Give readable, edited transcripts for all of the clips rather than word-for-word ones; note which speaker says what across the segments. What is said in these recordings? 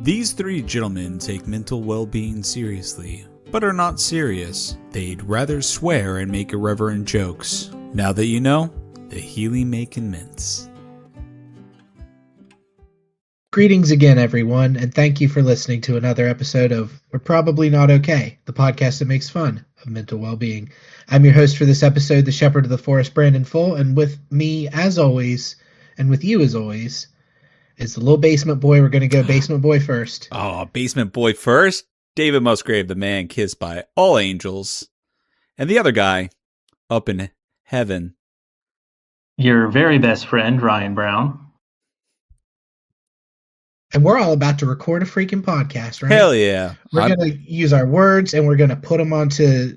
Speaker 1: These three gentlemen take mental well-being seriously, but are not serious. They'd rather swear and make irreverent jokes. Now that you know, the healing may commence.
Speaker 2: Greetings again, everyone, and thank you for listening to another episode of We're Probably Not Okay, the podcast that makes fun of mental well-being. I'm your host for this episode, the Shepherd of the Forest, Brandon Full, and with me, as always, and with you as always, is the little basement boy. We're going to go basement boy first.
Speaker 1: Oh, basement boy first? David Musgrave, the man kissed by all angels. And the other guy, up in heaven.
Speaker 3: Your very best friend, Ryan Brown.
Speaker 2: And we're all about to record a freaking podcast, right?
Speaker 1: Hell yeah.
Speaker 2: We're going to use our words and we're going to put them onto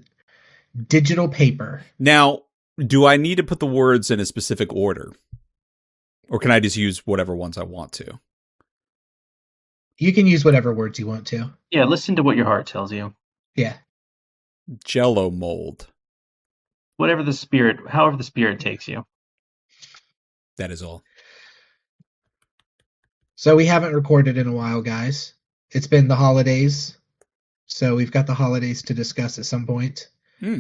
Speaker 2: digital paper.
Speaker 1: Now, do I need to put the words in a specific order? Or can I just use whatever ones I want to?
Speaker 2: You can use whatever words you want to.
Speaker 3: Yeah, listen to what your heart tells you.
Speaker 2: Yeah.
Speaker 1: Jello mold.
Speaker 3: However the spirit takes you.
Speaker 1: That is all.
Speaker 2: So we haven't recorded in a while, guys. It's been the holidays. So we've got the holidays to discuss at some point.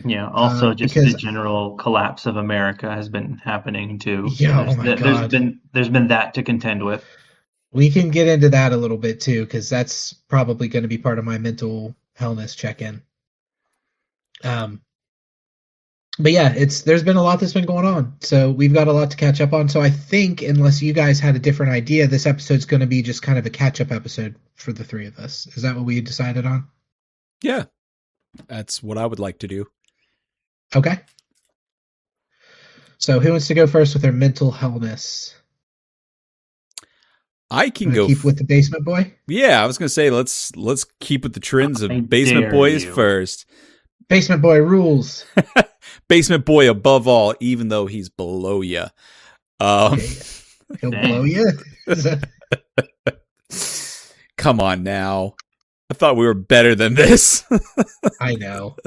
Speaker 3: Yeah, also just the general collapse of America has been happening too.
Speaker 2: Yeah, oh my God.
Speaker 3: There's been that to contend with.
Speaker 2: We can get into that a little bit too, because that's probably going to be part of my mental illness check-in. But yeah, there's been a lot that's been going on, so we've got a lot to catch up on. So I think, unless you guys had a different idea, this episode's going to be just kind of a catch-up episode for the three of us. Is that what we decided on?
Speaker 1: Yeah, that's what I would like to do.
Speaker 2: Okay. So who wants to go first with their mental illness?
Speaker 1: I can go.
Speaker 2: Keep with the basement boy?
Speaker 1: Yeah, I was going to say let's keep with the trends of basement boys first.
Speaker 2: Basement boy rules.
Speaker 1: Basement boy above all, even though he's below you.
Speaker 2: He'll blow you?
Speaker 1: Come on now. I thought we were better than this.
Speaker 2: I know.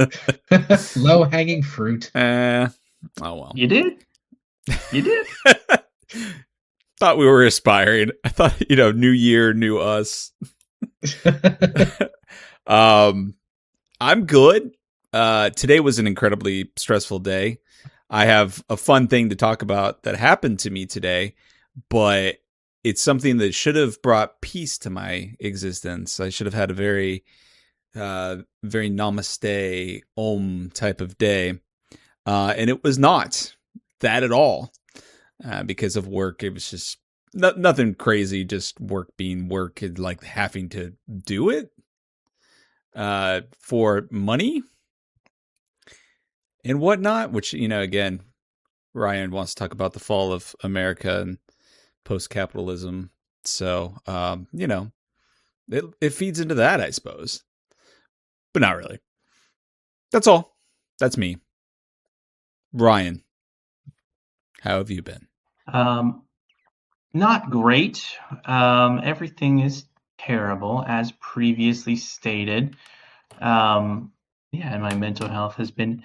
Speaker 2: Low-hanging fruit.
Speaker 1: Oh, well.
Speaker 3: You did? You did?
Speaker 1: Thought we were aspiring. I thought, new year, new us. I'm good. Today was an incredibly stressful day. I have a fun thing to talk about that happened to me today, but it's something that should have brought peace to my existence. I should have had a very, very namaste, om type of day. And it was not that at all. Because of work, it was just nothing crazy, just work being work and like having to do it for money and whatnot, which, again, Ryan wants to talk about the fall of America and post-capitalism. So, it feeds into that, I suppose, but not really. That's all. That's me. Ryan, how have you been?
Speaker 3: Not great. Everything is terrible, as previously stated. And my mental health has been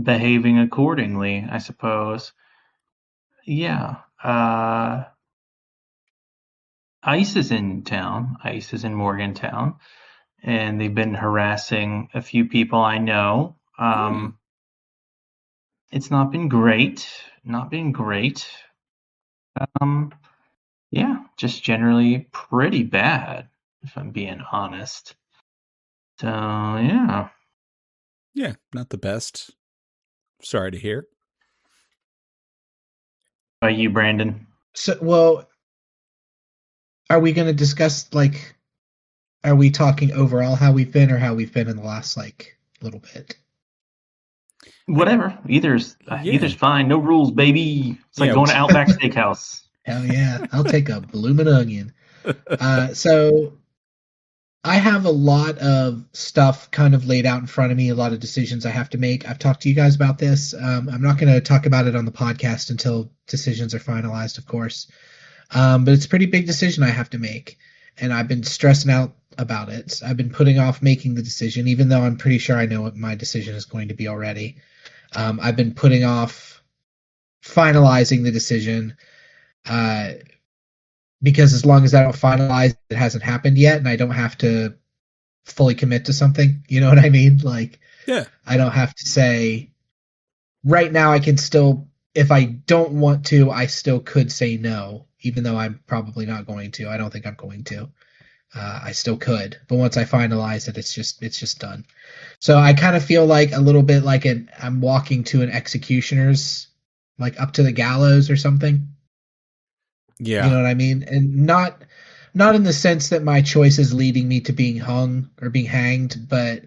Speaker 3: behaving accordingly, I suppose. Yeah. ICE is in town. ICE is in Morgantown, and they've been harassing a few people I know. It's not been great. Just generally pretty bad, if I'm being honest. So, yeah.
Speaker 1: Yeah, not the best. Sorry to hear.
Speaker 3: How about you, Brandon?
Speaker 2: So, well, are we going to discuss, are we talking overall how we've been or how we've been in the last, little bit?
Speaker 3: Whatever. Either's fine. No rules, baby. It's like going to Outback Steakhouse.
Speaker 2: Hell yeah. I'll take a bloomin' onion. So I have a lot of stuff kind of laid out in front of me, a lot of decisions I have to make. I've talked to you guys about this. I'm not going to talk about it on the podcast until decisions are finalized, of course. But it's a pretty big decision I have to make. And I've been stressing out about it. I've been putting off making the decision, even though I'm pretty sure I know what my decision is going to be already. I've been putting off finalizing the decision because as long as I don't finalize, it hasn't happened yet, and I don't have to fully commit to something. You know what I mean? Like,
Speaker 1: Yeah.
Speaker 2: I don't have to say right now. I can still, if I don't want to, I still could say no, even though I'm probably not going to. I don't think I'm going to. I still could, but once I finalize it, it's just done. So I kind of feel like a little bit like I'm walking to an executioner's, like up to the gallows or something.
Speaker 1: Yeah.
Speaker 2: You know what I mean? And not in the sense that my choice is leading me to being hung or being hanged, but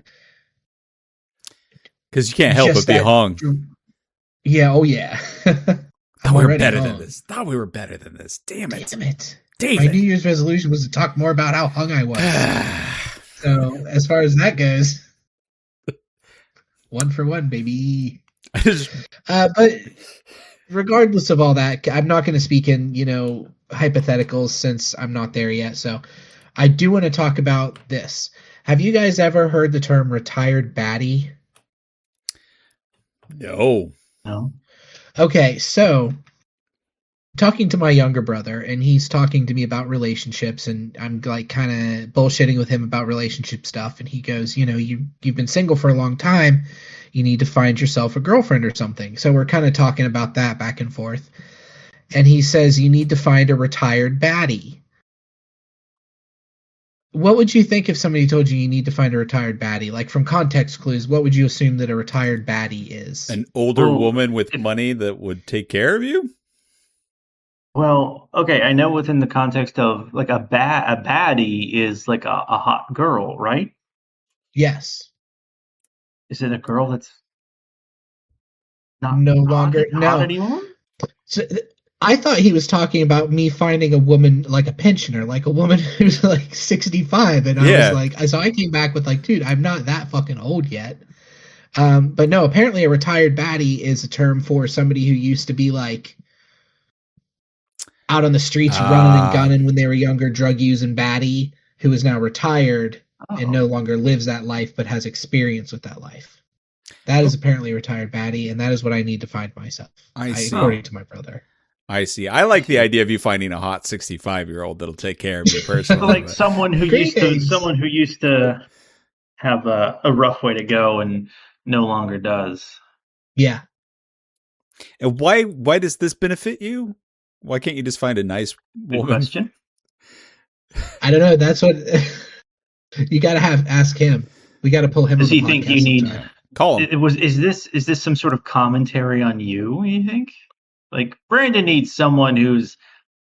Speaker 1: because you can't help but be hung.
Speaker 2: Yeah, oh yeah.
Speaker 1: Thought we were better than this. Thought we were better than this. Damn it.
Speaker 2: Damn it.
Speaker 1: David.
Speaker 2: My New Year's resolution was to talk more about how hung I was. So as far as that goes, 1 for 1, baby. But regardless of all that, I'm not going to speak in, hypotheticals since I'm not there yet. So I do want to talk about this. Have you guys ever heard the term retired baddie?
Speaker 3: No.
Speaker 2: Okay, so talking to my younger brother, and he's talking to me about relationships, and I'm like kind of bullshitting with him about relationship stuff, and he goes, you've been single for a long time, you need to find yourself a girlfriend or something. So we're kind of talking about that back and forth, and he says you need to find a retired baddie. What would you think if somebody told you need to find a retired baddie? Like, from context clues, what would you assume that a retired baddie is?
Speaker 1: An older woman with money that would take care of you?
Speaker 3: Well, okay, I know within the context of like a baddie is like a hot girl, right?
Speaker 2: Yes.
Speaker 3: Is it a girl that's not
Speaker 2: no longer
Speaker 3: hot anymore?
Speaker 2: So, I thought he was talking about me finding a woman, like a pensioner, like a woman who's like 65, and I was like, so I came back with like, dude, I'm not that fucking old yet. But no, apparently a retired baddie is a term for somebody who used to be like out on the streets running and gunning when they were younger, drug using baddie, who is now retired and no longer lives that life, but has experience with that life. That is apparently a retired baddie, and that is what I need to find myself. According to my brother.
Speaker 1: I see. I like the idea of you finding a hot 65-year-old that'll take care of you personally.
Speaker 3: Like someone who used to have a rough way to go and no longer does.
Speaker 2: Yeah.
Speaker 1: And why does this benefit you? Why can't you just find a nice woman?
Speaker 3: Good question.
Speaker 2: I don't know. That's what you got to ask him. We got to pull him.
Speaker 3: Does he think you need?
Speaker 1: Call him.
Speaker 3: Is this some sort of commentary on you? You think? Like, Brandon needs someone who's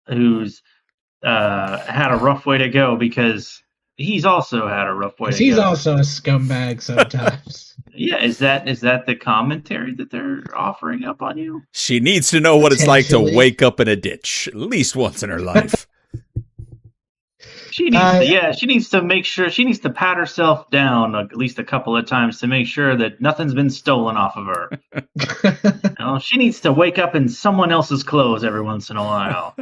Speaker 3: had a rough way to go because he's also had a rough way to go.
Speaker 2: He's also a scumbag sometimes.
Speaker 3: Yeah, is that the commentary that they're offering up on you?
Speaker 1: She needs to know what it's like to wake up in a ditch at least once in her life.
Speaker 3: She needs to make sure, she needs to pat herself down at least a couple of times to make sure that nothing's been stolen off of her. She needs to wake up in someone else's clothes every once in a while.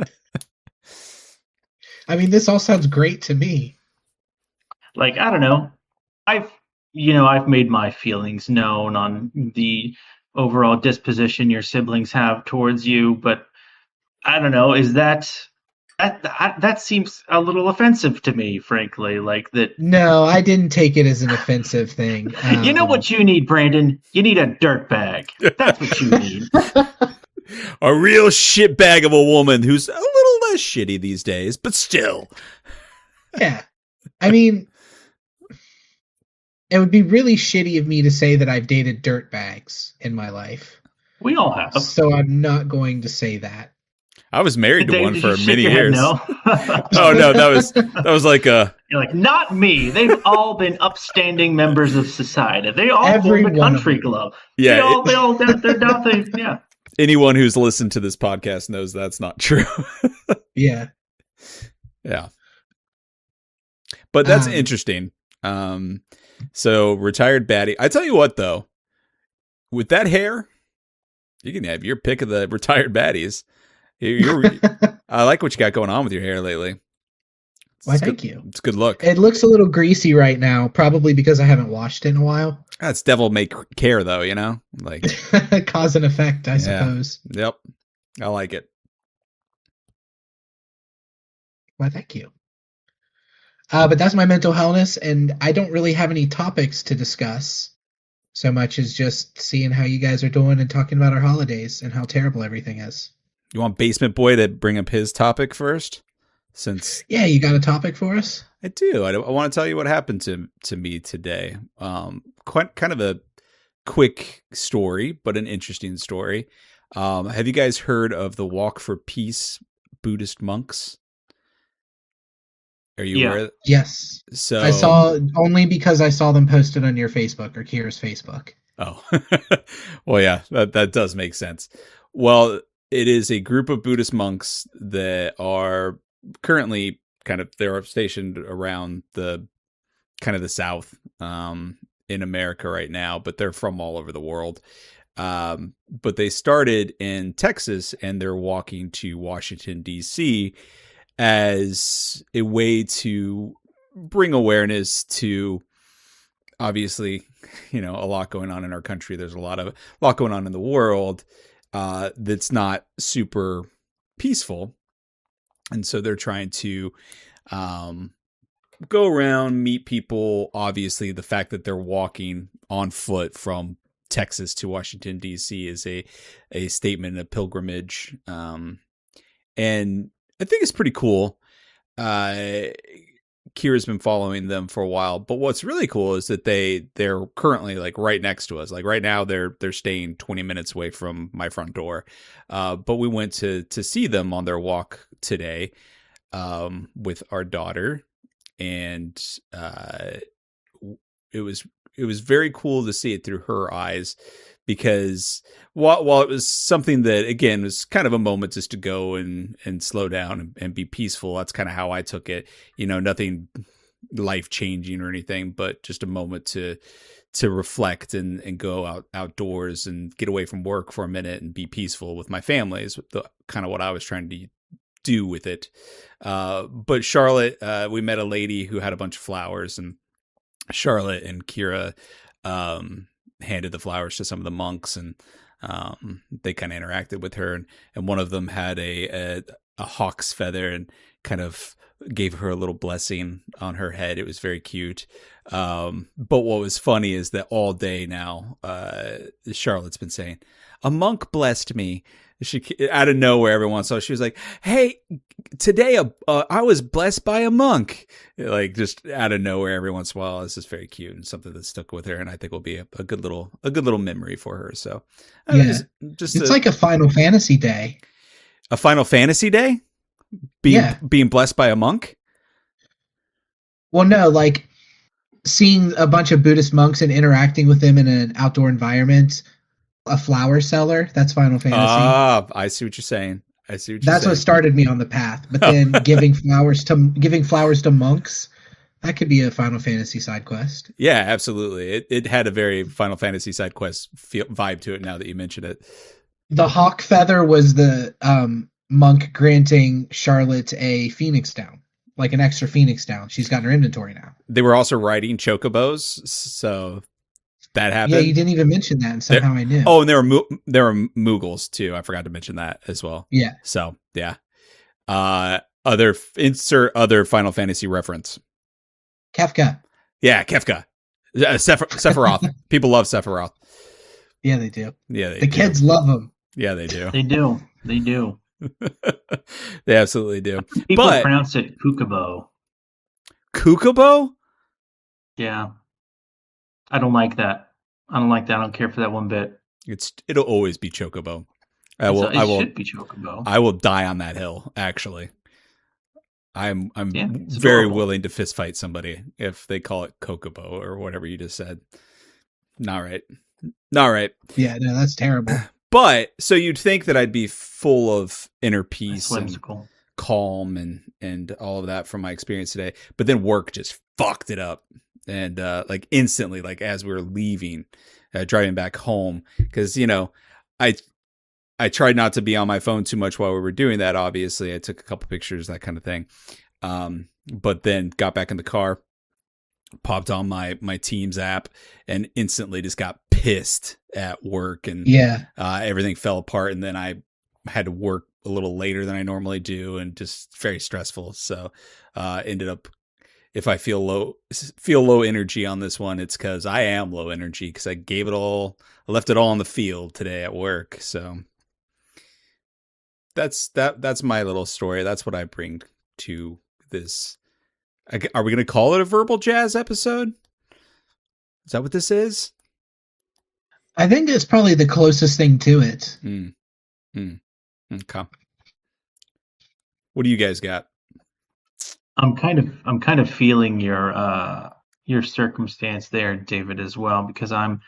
Speaker 2: I mean, this all sounds great to me.
Speaker 3: Like, I don't know. I've made my feelings known on the overall disposition your siblings have towards you, but I don't know, is that seems a little offensive to me, frankly. Like that.
Speaker 2: No, I didn't take it as an offensive thing.
Speaker 3: You know what you need, Brandon? You need a dirtbag. That's what you need.
Speaker 1: A real shitbag of a woman who's a little less shitty these days, but still.
Speaker 2: Yeah. I mean, it would be really shitty of me to say that I've dated dirtbags in my life.
Speaker 3: We all have.
Speaker 2: So I'm not going to say that.
Speaker 1: I was married to one for many years.
Speaker 3: No?
Speaker 1: Oh no, that was like a.
Speaker 3: You're like, not me. They've all been upstanding members of society. They all form the country club.
Speaker 1: Yeah,
Speaker 3: they're nothing. Yeah.
Speaker 1: Anyone who's listened to this podcast knows that's not true.
Speaker 2: Yeah.
Speaker 1: Yeah. But that's interesting. So retired baddie. I tell you what, though, with that hair, you can have your pick of the retired baddies. I like what you got going on with your hair lately.
Speaker 2: Why, thank you.
Speaker 1: It's a good look.
Speaker 2: It looks a little greasy right now, probably because I haven't washed it in a while.
Speaker 1: That's devil may care, though, like
Speaker 2: cause and effect, I suppose.
Speaker 1: Yep, I like it.
Speaker 2: Why, thank you. But that's my mental wellness, and I don't really have any topics to discuss so much as just seeing how you guys are doing and talking about our holidays and how terrible everything is.
Speaker 1: You want Basement Boy to bring up his topic first? Since
Speaker 2: Yeah, you got a topic for us?
Speaker 1: I do. I want to tell you what happened to me today. Quite kind of a quick story, but an interesting story. Have you guys heard of the Walk for Peace Buddhist monks? Are you aware?
Speaker 2: Yes.
Speaker 1: So
Speaker 2: I saw only because I saw them posted on your Facebook or Kira's Facebook.
Speaker 1: Oh, well, yeah, that does make sense. Well, it is a group of Buddhist monks that are currently they're stationed around the South in America right now, but they're from all over the world. But they started in Texas and they're walking to Washington, D.C. as a way to bring awareness to, obviously, a lot going on in our country. There's a lot going on in the world that's not super peaceful. And so they're trying to go around, meet people. Obviously, the fact that they're walking on foot from Texas to Washington, D.C. is a statement, a pilgrimage. And I think it's pretty cool. Kira's been following them for a while, but what's really cool is that they're currently like right next to us. Like right now they're staying 20 minutes away from my front door. But we went to see them on their walk today with our daughter, and it was very cool to see it through her eyes, because while it was something that, again, was kind of a moment just to go and slow down and be peaceful. That's kind of how I took it. Nothing life changing or anything, but just a moment to reflect and go outdoors and get away from work for a minute and be peaceful with my family is kind of what I was trying to do with it. But Charlotte, we met a lady who had a bunch of flowers, and Charlotte and Kira handed the flowers to some of the monks, and they kind of interacted with her, and one of them had a hawk's feather and kind of gave her a little blessing on her head. It was very cute. But what was funny is that all day now, Charlotte's been saying, "A monk blessed me." She, out of nowhere, every once in a while, she was like, "Hey, today I was blessed by a monk." Like, just out of nowhere, every once in a while. This is very cute and something that stuck with her, and I think will be a good little memory for her. So,
Speaker 2: yeah, it's like a Final Fantasy day.
Speaker 1: A Final Fantasy day, being blessed by a monk.
Speaker 2: Well, no, like seeing a bunch of Buddhist monks and interacting with them in an outdoor environment. A flower seller, that's Final Fantasy.
Speaker 1: Ah, I see what you're saying. That's
Speaker 2: what started me on the path. But then giving flowers to monks, that could be a Final Fantasy side quest.
Speaker 1: Yeah, absolutely. It had a very Final Fantasy side quest vibe to it now that you mention it.
Speaker 2: The hawk feather was the monk granting Charlotte a phoenix down, like an extra phoenix down. She's got in her inventory now.
Speaker 1: They were also riding chocobos, so that happened.
Speaker 2: Yeah, you didn't even mention that, and somehow I knew.
Speaker 1: Oh, and there were Moogles too. I forgot to mention that as well.
Speaker 2: Yeah.
Speaker 1: So yeah. Insert other Final Fantasy reference.
Speaker 2: Kefka.
Speaker 1: Yeah, Kefka. Sephiroth. People love Sephiroth.
Speaker 2: Yeah, they do.
Speaker 1: Yeah,
Speaker 2: the kids love them.
Speaker 1: Yeah, they do.
Speaker 3: They do. They do.
Speaker 1: They absolutely do.
Speaker 3: People pronounce it Kukubo.
Speaker 1: Kukubo?
Speaker 3: Yeah. I don't like that. I don't care for that one bit.
Speaker 1: It'll always be Chocobo.
Speaker 3: Should be Chocobo.
Speaker 1: I will die on that hill, actually. I'm very willing to fist fight somebody if they call it Kokobo or whatever you just said. Not right.
Speaker 2: Yeah, no, that's terrible.
Speaker 1: But so you'd think that I'd be full of inner peace and calm and all of that from my experience today. But then work just fucked it up. And like instantly, like as we were leaving, driving back home, because I tried not to be on my phone too much while we were doing that. Obviously, I took a couple pictures, that kind of thing. But then got back in the car, popped on my Teams app, and instantly just got pissed at work, and everything fell apart. And then I had to work a little later than I normally do, and just very stressful. So ended up, if I feel low energy on this one, it's because I am low energy because I left it all on the field today at work. So that's my little story. That's what I bring to this. Are we going to call it a verbal jazz episode? Is that what this is?
Speaker 2: I think it's probably the closest thing to it.
Speaker 1: Okay. What do you guys got?
Speaker 3: I'm kind of feeling your circumstance there, David, as well, because I'm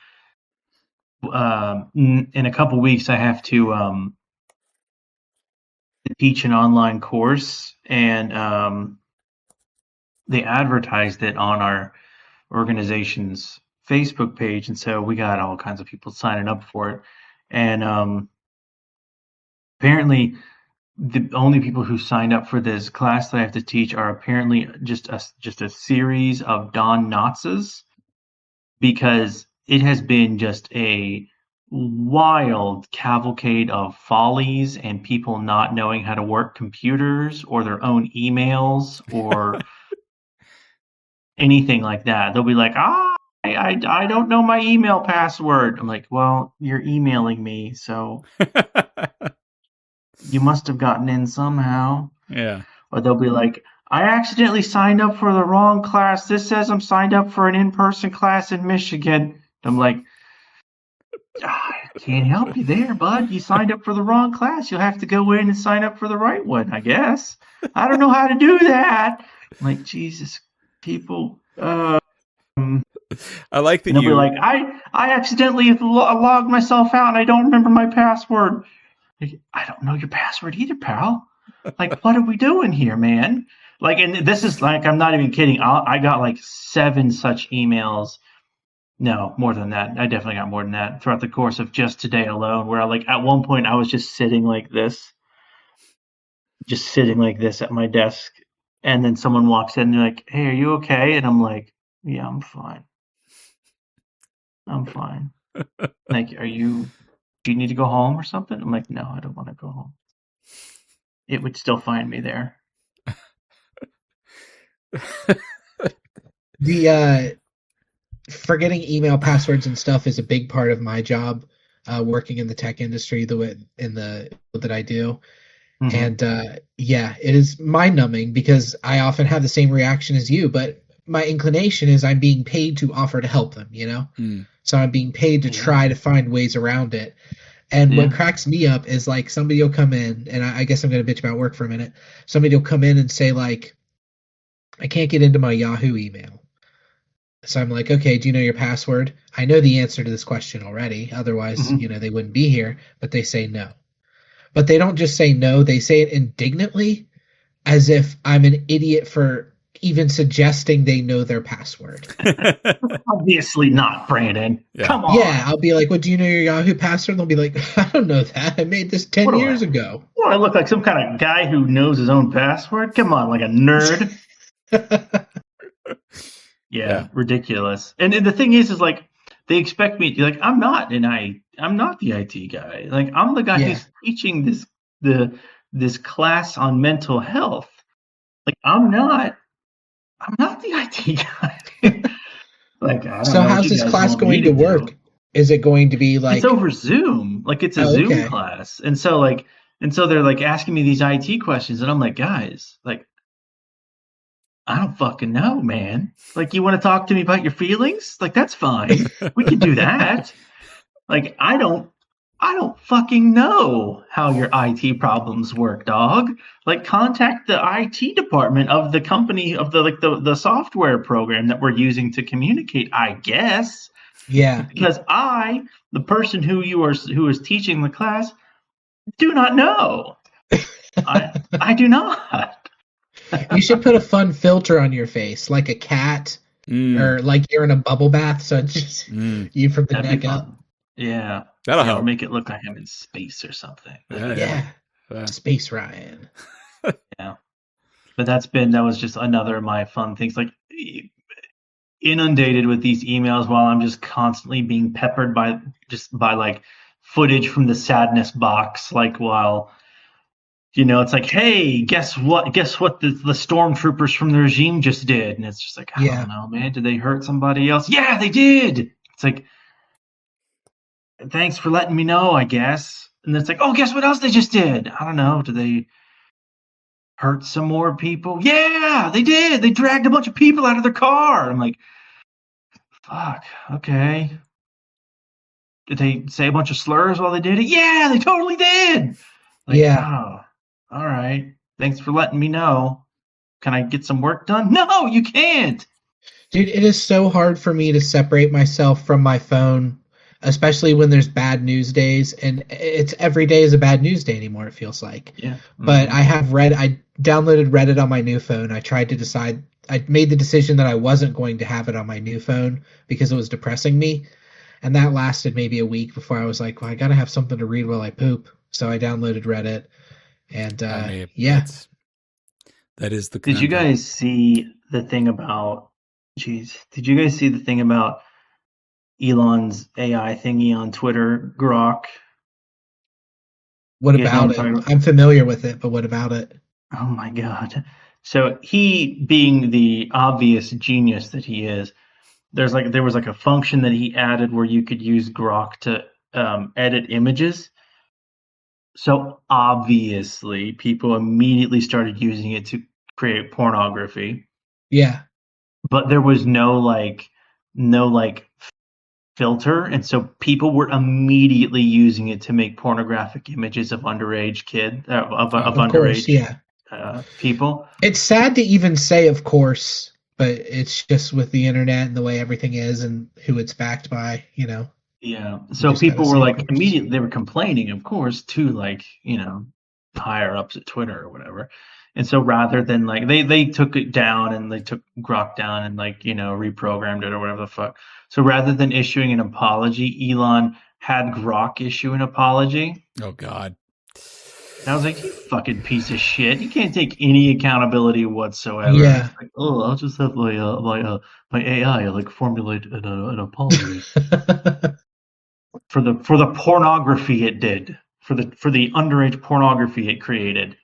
Speaker 3: in a couple weeks I have to teach an online course, and they advertised it on our organization's Facebook page, and so we got all kinds of people signing up for it, and apparently the only people who signed up for this class that I have to teach are apparently just a series of Don Knotzes, because it has been just a wild cavalcade of follies and people not knowing how to work computers or their own emails or anything like that. They'll be like, I don't know my email password. I'm like, well, you're emailing me, so you must have gotten in somehow.
Speaker 1: Yeah.
Speaker 3: Or they'll be like, I accidentally signed up for the wrong class. This says I'm signed up for an in-person class in Michigan. I'm like, I can't help you there, bud. You signed up for the wrong class. You'll have to go in and sign up for the right one, I guess. I don't know how to do that. I'm like, Jesus, people.
Speaker 1: I like that
Speaker 3: and they'll be like, I accidentally logged myself out and I don't remember my password. Like, I don't know your password either, pal. Like, what are we doing here, man? Like, and this is like, I'm not even kidding. I got like 7 such emails. No, more than that. I definitely got more than that throughout the course of just today alone, where like at one point I was just sitting like this at my desk. And then someone walks in and they're like, hey, are you okay? And I'm like, yeah, I'm fine. I'm fine. Like, do you need to go home or something? I'm like, no, I don't want to go home. It would still find me there.
Speaker 2: The forgetting email passwords and stuff is a big part of my job, working in the tech industry, that I do. Mm-hmm. And yeah, it is mind-numbing because I often have the same reaction as you, but my inclination is I'm being paid to offer to help them, you know? So I'm being paid to try to find ways around it. And what cracks me up is like somebody will come in, and I guess I'm going to bitch about work for a minute. Somebody will come in and say like, I can't get into my Yahoo email. So I'm like, okay, do you know your password? I know the answer to this question already. Otherwise, they wouldn't be here. But they say no. But they don't just say no. They say it indignantly, as if I'm an idiot for even suggesting they know their password.
Speaker 3: Obviously not, Brandon. Yeah. Come on.
Speaker 2: Yeah, I'll be like, well, do you know your Yahoo password? They'll be like, I don't know that. I made this 10 years ago.
Speaker 3: What, I look like some kind of guy who knows his own password? Come on, like a nerd. Yeah, ridiculous. And the thing is like they expect me to like I'm not the IT guy. Like I'm the guy who's teaching this class on mental health. Like I'm not the IT guy. Like I don't
Speaker 2: so
Speaker 3: know
Speaker 2: how's this class going to work?
Speaker 3: Do.
Speaker 2: Is it going to be like
Speaker 3: it's over Zoom? Like it's a Zoom class. And so they're like asking me these IT questions and I'm like, guys, like I don't fucking know, man. Like, you want to talk to me about your feelings? Like, that's fine. We can do that. Like, I don't fucking know how your IT problems work, dog. Like, contact the IT department of the company of the software program that we're using to communicate, I guess.
Speaker 2: Yeah.
Speaker 3: Because the person who is teaching the class, do not know. I do not.
Speaker 2: You should put a fun filter on your face, like a cat, or like you're in a bubble bath, so it's just you from the neck up.
Speaker 3: Yeah,
Speaker 1: that'll help.
Speaker 3: Or make it look like I'm in space or something.
Speaker 2: Yeah. Space Ryan.
Speaker 3: Yeah, but that was just another of my fun things. Like inundated with these emails while I'm just constantly being peppered by like footage from the sadness box, like while it's like, hey, guess what? Guess what the stormtroopers from the regime just did? And it's just like, I don't know, man. Did they hurt somebody else? Yeah, they did. It's like, thanks for letting me know, I guess. And it's like, oh, guess what else they just did? I don't know. Did they hurt some more people? Yeah, they did. They dragged a bunch of people out of their car. I'm like, fuck, okay. Did they say a bunch of slurs while they did it? Yeah, they totally did. Like, oh, all right. Thanks for letting me know. Can I get some work done? No, you can't.
Speaker 2: Dude, it is so hard for me to separate myself from my phone, especially when there's bad news days. And it's every day is a bad news day anymore, it feels like.
Speaker 3: Yeah.
Speaker 2: But I downloaded Reddit on my new phone. I made the decision that I wasn't going to have it on my new phone because it was depressing me. And that lasted maybe a week before I was like, well, I got to have something to read while I poop. So I downloaded Reddit. And
Speaker 1: that is the conundrum.
Speaker 3: Did you guys see the thing about Elon's AI thingy on Twitter, Grok?
Speaker 2: What about it? I'm familiar with it, but what about it?
Speaker 3: Oh my god. So he, being the obvious genius that he is, there was a function that he added where you could use Grok to edit images. So obviously people immediately started using it to create pornography.
Speaker 2: Yeah.
Speaker 3: But there was no filter, and so people were immediately using it to make pornographic images of underage people.
Speaker 2: It's sad to even say, of course, but it's just with the internet and the way everything is and who it's backed by,
Speaker 3: Yeah. So people were like immediately, they were complaining, of course, to higher ups at Twitter or whatever. And so rather than they took it down and they took Grok down and reprogrammed it or whatever the fuck. So rather than issuing an apology, Elon had Grok issue an apology.
Speaker 1: Oh God.
Speaker 3: And I was like, you fucking piece of shit. You can't take any accountability whatsoever.
Speaker 2: Yeah.
Speaker 3: Like, I'll just have my AI formulate an apology for the pornography it did, for the underage pornography it created.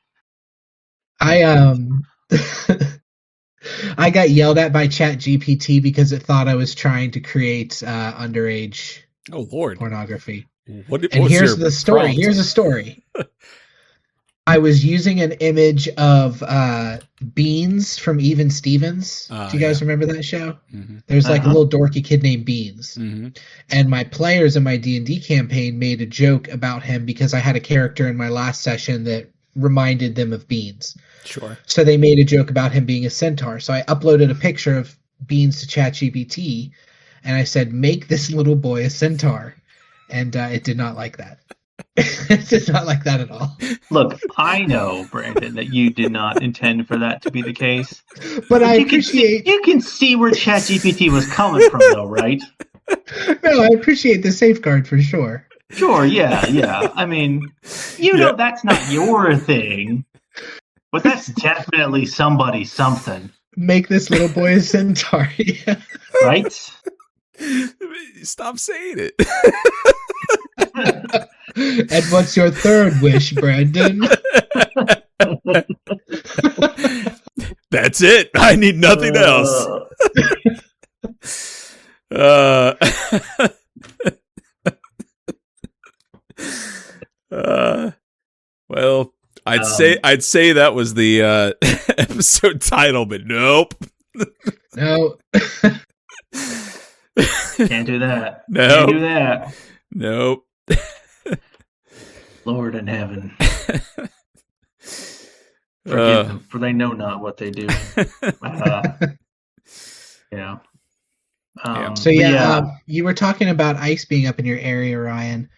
Speaker 2: I got yelled at by ChatGPT because it thought I was trying to create underage pornography. Here's the story.
Speaker 1: Prompt?
Speaker 2: Here's a story. I was using an image of Beans from Even Stevens. Do you guys remember that show?
Speaker 1: Mm-hmm.
Speaker 2: There's a little dorky kid named Beans.
Speaker 1: Mm-hmm.
Speaker 2: And my players in my D&D campaign made a joke about him because I had a character in my last session that reminded them of Beans.
Speaker 1: Sure.
Speaker 2: So they made a joke about him being a centaur. So I uploaded a picture of Beans to ChatGPT, and I said, make this little boy a centaur. And it did not like that. It did not like that at all.
Speaker 3: Look, I know, Brandon, that you did not intend for that to be the case.
Speaker 2: But I appreciate...
Speaker 3: You can see where ChatGPT was coming from, though, right?
Speaker 2: No, I appreciate the safeguard for sure.
Speaker 3: Sure, yeah. I mean, know that's not your thing, but that's definitely somebody's something.
Speaker 2: Make this little boy a centaur.
Speaker 3: Right?
Speaker 1: Stop saying it.
Speaker 2: And what's your third wish, Brandon?
Speaker 1: That's it. I need nothing else. Well, I'd say that was the episode title, but nope.
Speaker 2: No.
Speaker 3: Can't do that.
Speaker 1: No.
Speaker 3: Can't do that.
Speaker 1: Nope.
Speaker 3: Lord in heaven. Forgive them, for they know not what they do. Yeah.
Speaker 2: You were talking about ice being up in your area, Ryan.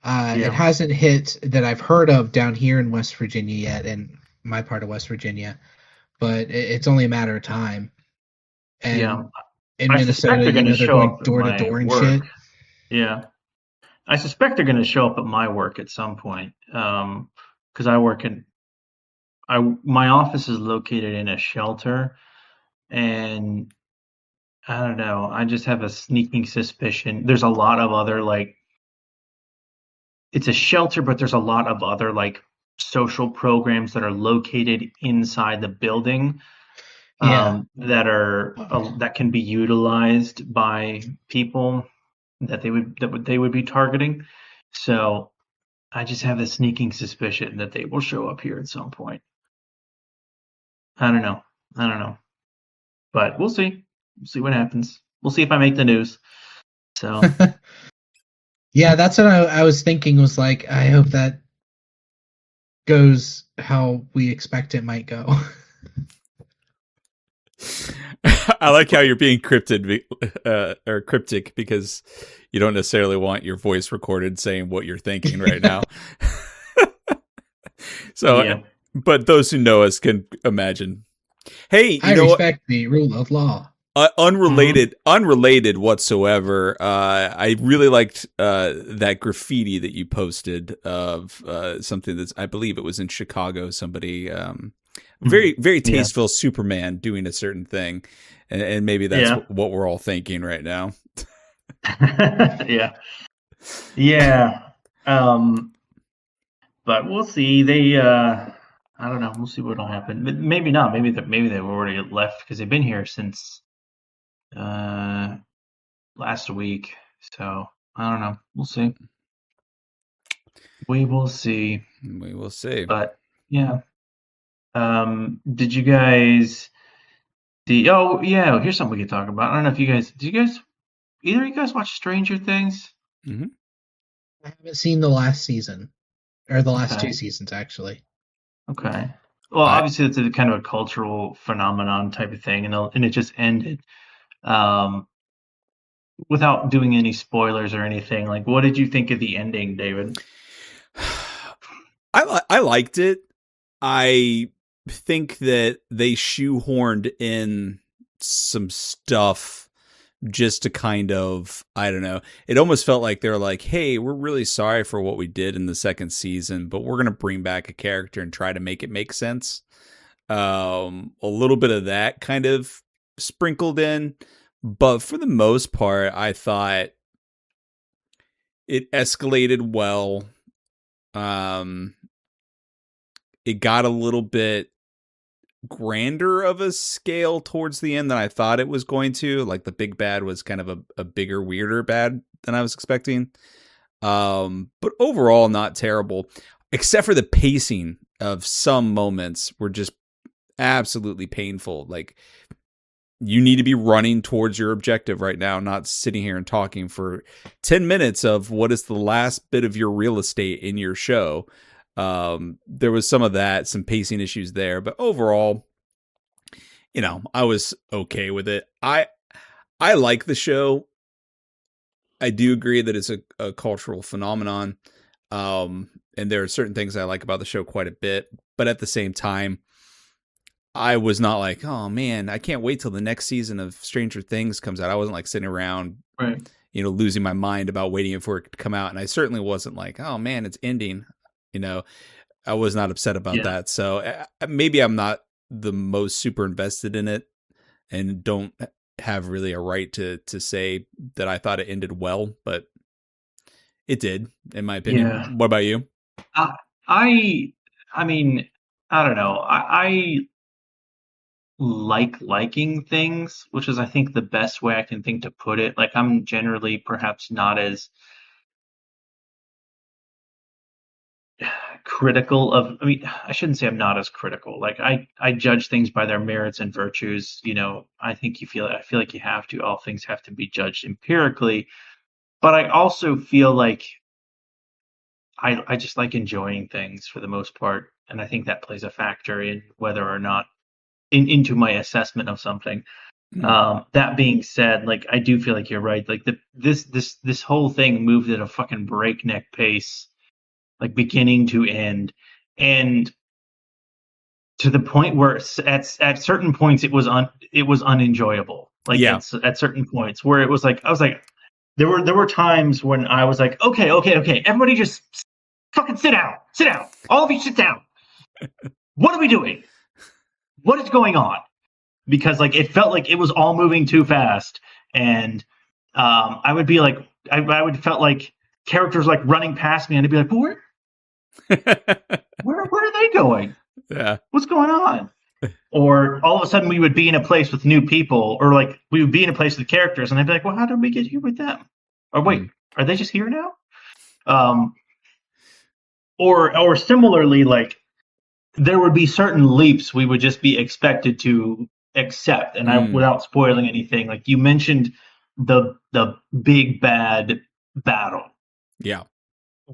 Speaker 2: It hasn't hit that I've heard of down here in West Virginia yet, in my part of West Virginia, but it's only a matter of time. And in Minnesota, they're going door to door and shit.
Speaker 3: Yeah. I suspect they're going to show up at my work at some point, because my office is located in a shelter, and I don't know. I just have a sneaking suspicion. There's a lot of other it's a shelter, but there's a lot of other social programs that are located inside the building
Speaker 2: Yeah.
Speaker 3: that can be utilized by people that they would be targeting. So I just have a sneaking suspicion that they will show up here at some point. I don't know, but we'll see. We'll see what happens. We'll see if I make the news. So
Speaker 2: Yeah, that's what I was thinking. Was like, I hope that goes how we expect it might go.
Speaker 1: I like how you're being cryptic because you don't necessarily want your voice recorded saying what you're thinking right now. So,
Speaker 3: yeah.
Speaker 1: but those who know us can imagine. Hey,
Speaker 2: I respect the rule of law.
Speaker 1: Unrelated whatsoever. I really liked that graffiti that you posted of something that's, I believe it was in Chicago. Somebody very very tasteful Superman doing a certain thing, and maybe that's what we're all thinking right now.
Speaker 3: Yeah. But we'll see. They I don't know. We'll see what'll happen. But maybe not. Maybe they've already left because they've been here since last week. So I don't know. We'll see. We will see.
Speaker 1: We will see.
Speaker 3: But yeah. Did you guys see? Oh yeah. Here's something we could talk about. I don't know if you guys. Either of you guys watch Stranger Things?
Speaker 1: Mm-hmm.
Speaker 2: I haven't seen the last season, or the last two seasons actually.
Speaker 3: Okay. Well, obviously it's a kind of a cultural phenomenon type of thing, and it just ended. Without doing any spoilers or anything, like, what did you think of the ending, David?
Speaker 1: I liked it. I think that they shoehorned in some stuff just to kind of, I don't know. It almost felt like they're like, hey, we're really sorry for what we did in the second season, but we're going to bring back a character and try to make it make sense. A little bit of that kind of sprinkled in, but for the most part, I thought it escalated well. It got a little bit grander of a scale towards the end than I thought it was going to. Like the big bad was kind of a bigger, weirder bad than I was expecting. But overall, not terrible, except for the pacing of some moments were just absolutely painful. Like, you need to be running towards your objective right now, not sitting here and talking for 10 minutes of what is the last bit of your real estate in your show. There was some of that, some pacing issues there, but overall, I was okay with it. I like the show. I do agree that it's a cultural phenomenon. And there are certain things I like about the show quite a bit, but at the same time, I was not like, oh man, I can't wait till the next season of Stranger Things comes out. I wasn't like sitting around, losing my mind about waiting for it to come out. And I certainly wasn't like, oh man, it's ending. I was not upset about that. So maybe I'm not the most super invested in it and don't have really a right to say that I thought it ended well, but it did, in my opinion. Yeah. What about you?
Speaker 3: I mean, I don't know. I liking things, which is, I think, the best way I can think to put it. Like, I'm generally perhaps not as critical of, I shouldn't say I'm not as critical. Like, I judge things by their merits and virtues. I feel like you have to, all things have to be judged empirically. But I also feel like I just like enjoying things for the most part. And I think that plays a factor in whether or not into my assessment of something. That being said, like, I do feel like you're right. Like, this whole thing moved at a fucking breakneck pace, like beginning to end, and to the point where at certain points it was unenjoyable. Like, at certain points where it was like, I was like, there were times when I was like, okay, everybody just fucking sit down, all of you sit down. What are we doing? What is going on? Because, like, it felt like it was all moving too fast, and I would be like, I would felt like characters like running past me, and I'd be like, well, Where are they going?
Speaker 1: Yeah.
Speaker 3: What's going on? Or all of a sudden we would be in a place with new people, or like we would be in a place with characters, and I'd be like, well, how did we get here with them? Or wait, are they just here now? Or similarly, like there would be certain leaps we would just be expected to accept, and without spoiling anything, like you mentioned the big bad battle.
Speaker 1: Yeah.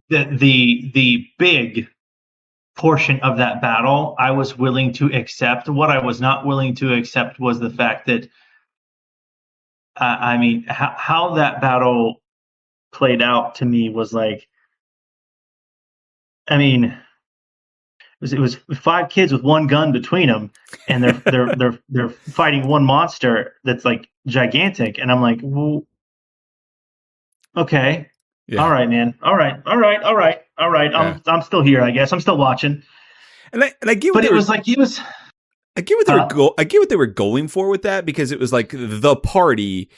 Speaker 3: The big portion of that battle I was willing to accept. What I was not willing to accept was the fact that how that battle played out to me was like, it was 5 kids with one gun between them, and they're fighting one monster that's like gigantic, and I'm like, well, okay,
Speaker 1: Yeah.
Speaker 3: all right, man, all right.
Speaker 1: Yeah.
Speaker 3: I'm still here, I guess. I'm still watching.
Speaker 1: And I get what
Speaker 3: but it was like he was.
Speaker 1: I get what they were going for with that, because it was like the party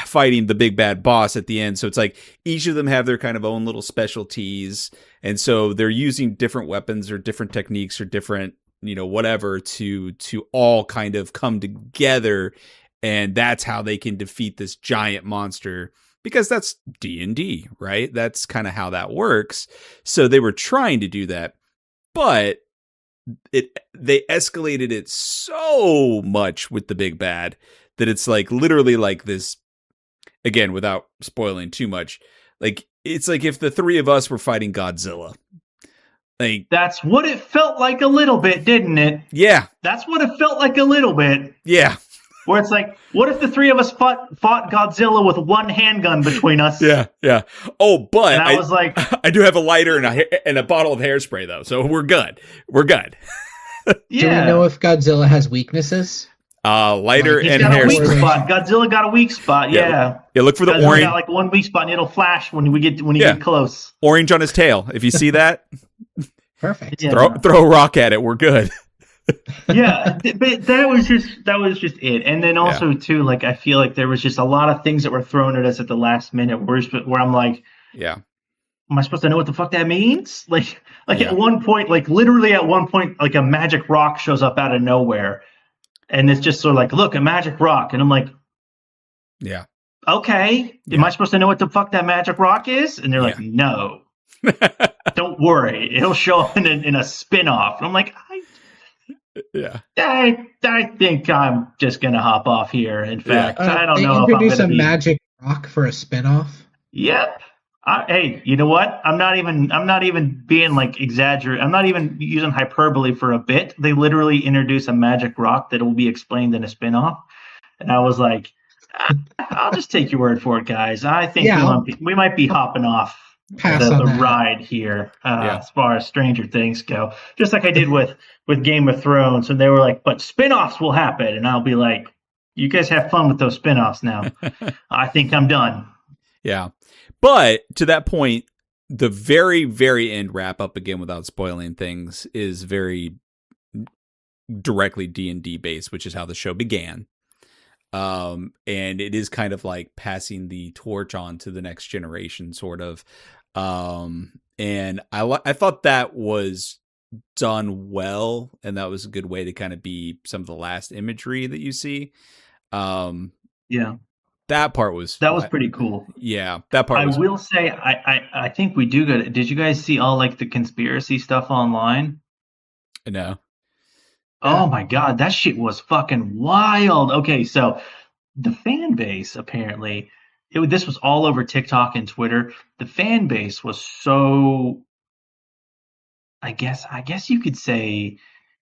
Speaker 1: fighting the big bad boss at the end. So it's like each of them have their kind of own little specialties, and so they're using different weapons or different techniques or different, whatever, to all kind of come together, and that's how they can defeat this giant monster, because that's D&D, right? That's kind of how that works. So they were trying to do that, but they escalated it so much with the big bad that it's like literally like this, again, without spoiling too much, like it's like if the 3 of us were fighting Godzilla. Like,
Speaker 3: that's what it felt like a little bit, didn't it?
Speaker 1: Yeah.
Speaker 3: That's what it felt like a little bit.
Speaker 1: Yeah.
Speaker 3: Where it's like, what if the 3 of us fought Godzilla with one handgun between us?
Speaker 1: Yeah. Oh, but
Speaker 3: and I was like,
Speaker 1: I do have a lighter and a bottle of hairspray though, so we're good.
Speaker 2: Do we know if Godzilla has weaknesses?
Speaker 1: Lighter
Speaker 3: he's
Speaker 1: and
Speaker 3: got
Speaker 1: hairspray.
Speaker 3: A weak spot. Godzilla got a weak spot. Yeah.
Speaker 1: Look for the
Speaker 3: Godzilla
Speaker 1: orange.
Speaker 3: got like one weak spot, and it'll flash when you get close.
Speaker 1: Orange on his tail. If you see that,
Speaker 2: perfect.
Speaker 1: Yeah. Throw a rock at it. We're good.
Speaker 3: Yeah, but that was just it. And then also too, like I feel like there was just a lot of things that were thrown at us at the last minute, where I'm like,
Speaker 1: yeah,
Speaker 3: am I supposed to know what the fuck that means? Like at one point, like literally at one point, like a magic rock shows up out of nowhere, and it's just sort of like, look, a magic rock, and I'm like,
Speaker 1: yeah,
Speaker 3: okay, am I supposed to know what the fuck that magic rock is? And they're like, no, don't worry, it'll show up in a spin-off. And I'm like, I think I'm just gonna hop off here. In fact, I don't know if I'm
Speaker 2: introduce
Speaker 3: gonna
Speaker 2: a magic rock for a spinoff.
Speaker 3: Yep. Hey, you know what? I'm not even being like exaggerated. I'm not even using hyperbole for a bit. They literally introduce a magic rock that will be explained in a spinoff, and I was like, I'll just take your word for it, guys. I think we might be hopping off the ride here as far as Stranger Things go. Just like I did with Game of Thrones, and they were like, but spinoffs will happen, and I'll be like, you guys have fun with those spinoffs now. I think I'm done.
Speaker 1: Yeah. But to that point, the very, very end wrap up, again, without spoiling things, is very directly D&D based, which is how the show began. And it is kind of like passing the torch on to the next generation, sort of. And I thought that was done well, and that was a good way to kind of be some of the last imagery that you see. That part was
Speaker 3: pretty cool.
Speaker 1: Yeah, that part.
Speaker 3: I will say, I think we do good. Did you guys see all like the conspiracy stuff online?
Speaker 1: No.
Speaker 3: Oh my god, that shit was fucking wild. Okay, so the fan base apparently, this was all over TikTok and Twitter. The fan base was so, I guess you could say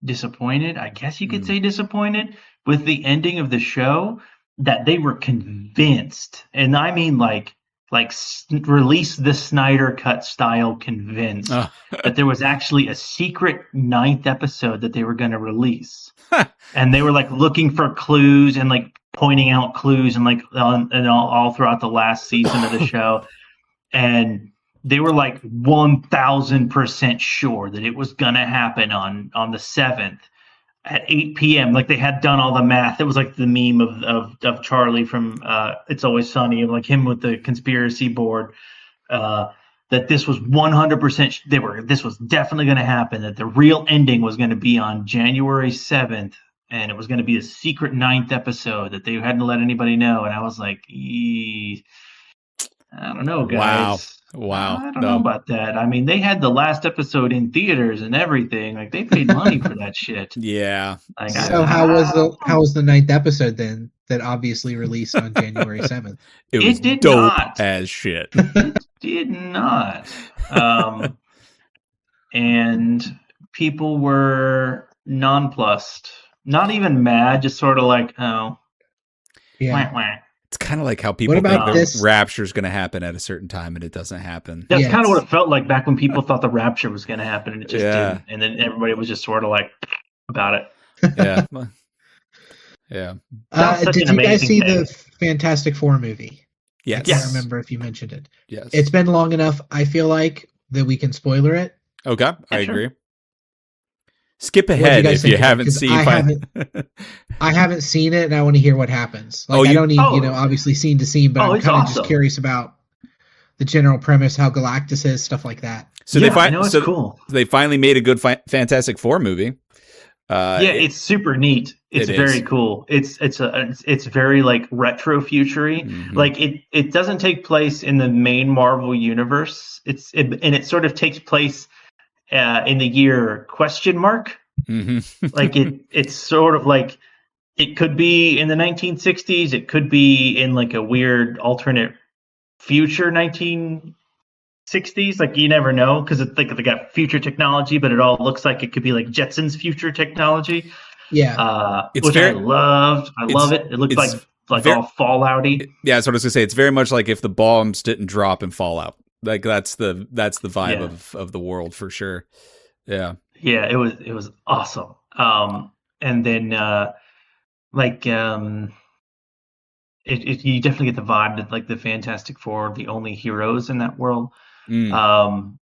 Speaker 3: disappointed. Disappointed with the ending of the show, that they were convinced, and I mean like release the Snyder Cut style convinced that there was actually a secret 9th episode that they were going to release. And they were like looking for clues and like pointing out clues and like all throughout the last season of the show. And they were like 1000% sure that it was going to happen on the 7th. At 8 p.m., like they had done all the math. It was like the meme of Charlie from It's Always Sunny, like him with the conspiracy board. that this was 100%. This was definitely going to happen. That the real ending was going to be on January 7th, and it was going to be a secret 9th episode that they hadn't let anybody know. And I was like, I don't know, guys.
Speaker 1: Wow.
Speaker 3: I don't know about that. I mean, they had the last episode in theaters and everything. Like, they paid money for that shit.
Speaker 1: Yeah.
Speaker 3: Like,
Speaker 2: So how was the 9th episode then? That obviously released on January 7th.
Speaker 1: It
Speaker 3: did
Speaker 1: dope
Speaker 3: not.
Speaker 1: as shit.
Speaker 3: It did not. And people were nonplussed. Not even mad, just sort of like, oh.
Speaker 2: Yeah.
Speaker 3: Wah, wah.
Speaker 1: It's kind of like how people think the rapture is going to happen at a certain time and it doesn't happen.
Speaker 3: That's kind of what it felt like back when people thought the rapture was going to happen and it just didn't. And then everybody was just sort of like about it.
Speaker 1: Yeah. Yeah.
Speaker 2: Did you guys see the Fantastic Four movie?
Speaker 1: Yes.
Speaker 2: I can't remember if you mentioned it.
Speaker 1: Yes.
Speaker 2: It's been long enough, I feel like, that we can spoiler it.
Speaker 1: Okay. I agree. Skip ahead if you haven't seen.
Speaker 2: I haven't seen it, and I want to hear what happens. Like, I don't need, obviously scene to scene, but I'm kind of just curious about the general premise, how Galactus is, stuff like that.
Speaker 1: So cool. They finally made a good Fantastic Four movie.
Speaker 3: It's super neat. It's very cool. It's very like retro futury. Mm-hmm. Like it doesn't take place in the main Marvel universe. It sort of takes place in the year question mark.
Speaker 1: Mm-hmm.
Speaker 3: Like it's sort of like it could be in the 1960s. It could be in like a weird alternate future 1960s. Like you never know because it's like they got future technology, but it all looks like it could be like Jetsons future technology.
Speaker 2: Yeah,
Speaker 3: which I loved. I love it. It looked like all Fallouty.
Speaker 1: Yeah, that's what I was gonna say. It's very much like if the bombs didn't drop in Fallout. Like that's the vibe of the world for sure. Yeah.
Speaker 3: Yeah, it was awesome. And then you definitely get the vibe that like the Fantastic Four are the only heroes in that world. And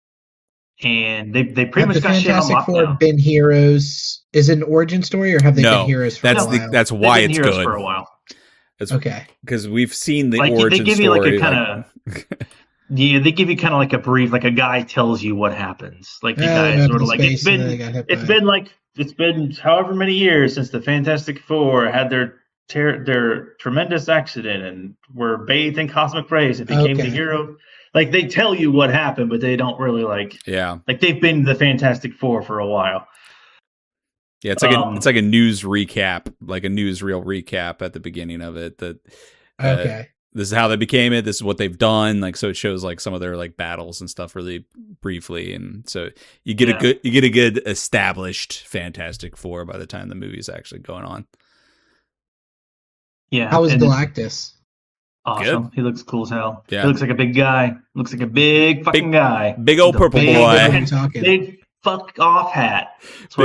Speaker 3: they pretty much got shit on lockdown. Fantastic Four
Speaker 2: been heroes? Is it an origin story, or have they been heroes for a while?
Speaker 1: That's why it's good.
Speaker 3: For a while.
Speaker 2: Okay,
Speaker 1: because we've seen the origin story. They give you like a kind of
Speaker 3: they give you kind of like a brief, like a guy tells you what happens. Like the guy is sort of like it's been however many years since the Fantastic Four had their tremendous accident and were bathed in cosmic rays and became the hero. Like they tell you what happened, but they don't really like they've been the Fantastic Four for a while.
Speaker 1: Yeah, it's like a news recap, like a newsreel recap at the beginning of it. That this is how they became it. This is what they've done. Like so, it shows like some of their like battles and stuff really briefly, and so you get a good established Fantastic Four by the time the movie's actually going on.
Speaker 3: Yeah,
Speaker 2: how is Galactus?
Speaker 3: Awesome. Good. He looks cool as hell.
Speaker 1: Yeah.
Speaker 3: He looks like a big guy. Looks like a big fucking guy.
Speaker 1: Big old purple boy.
Speaker 3: Big fuck off hat. That's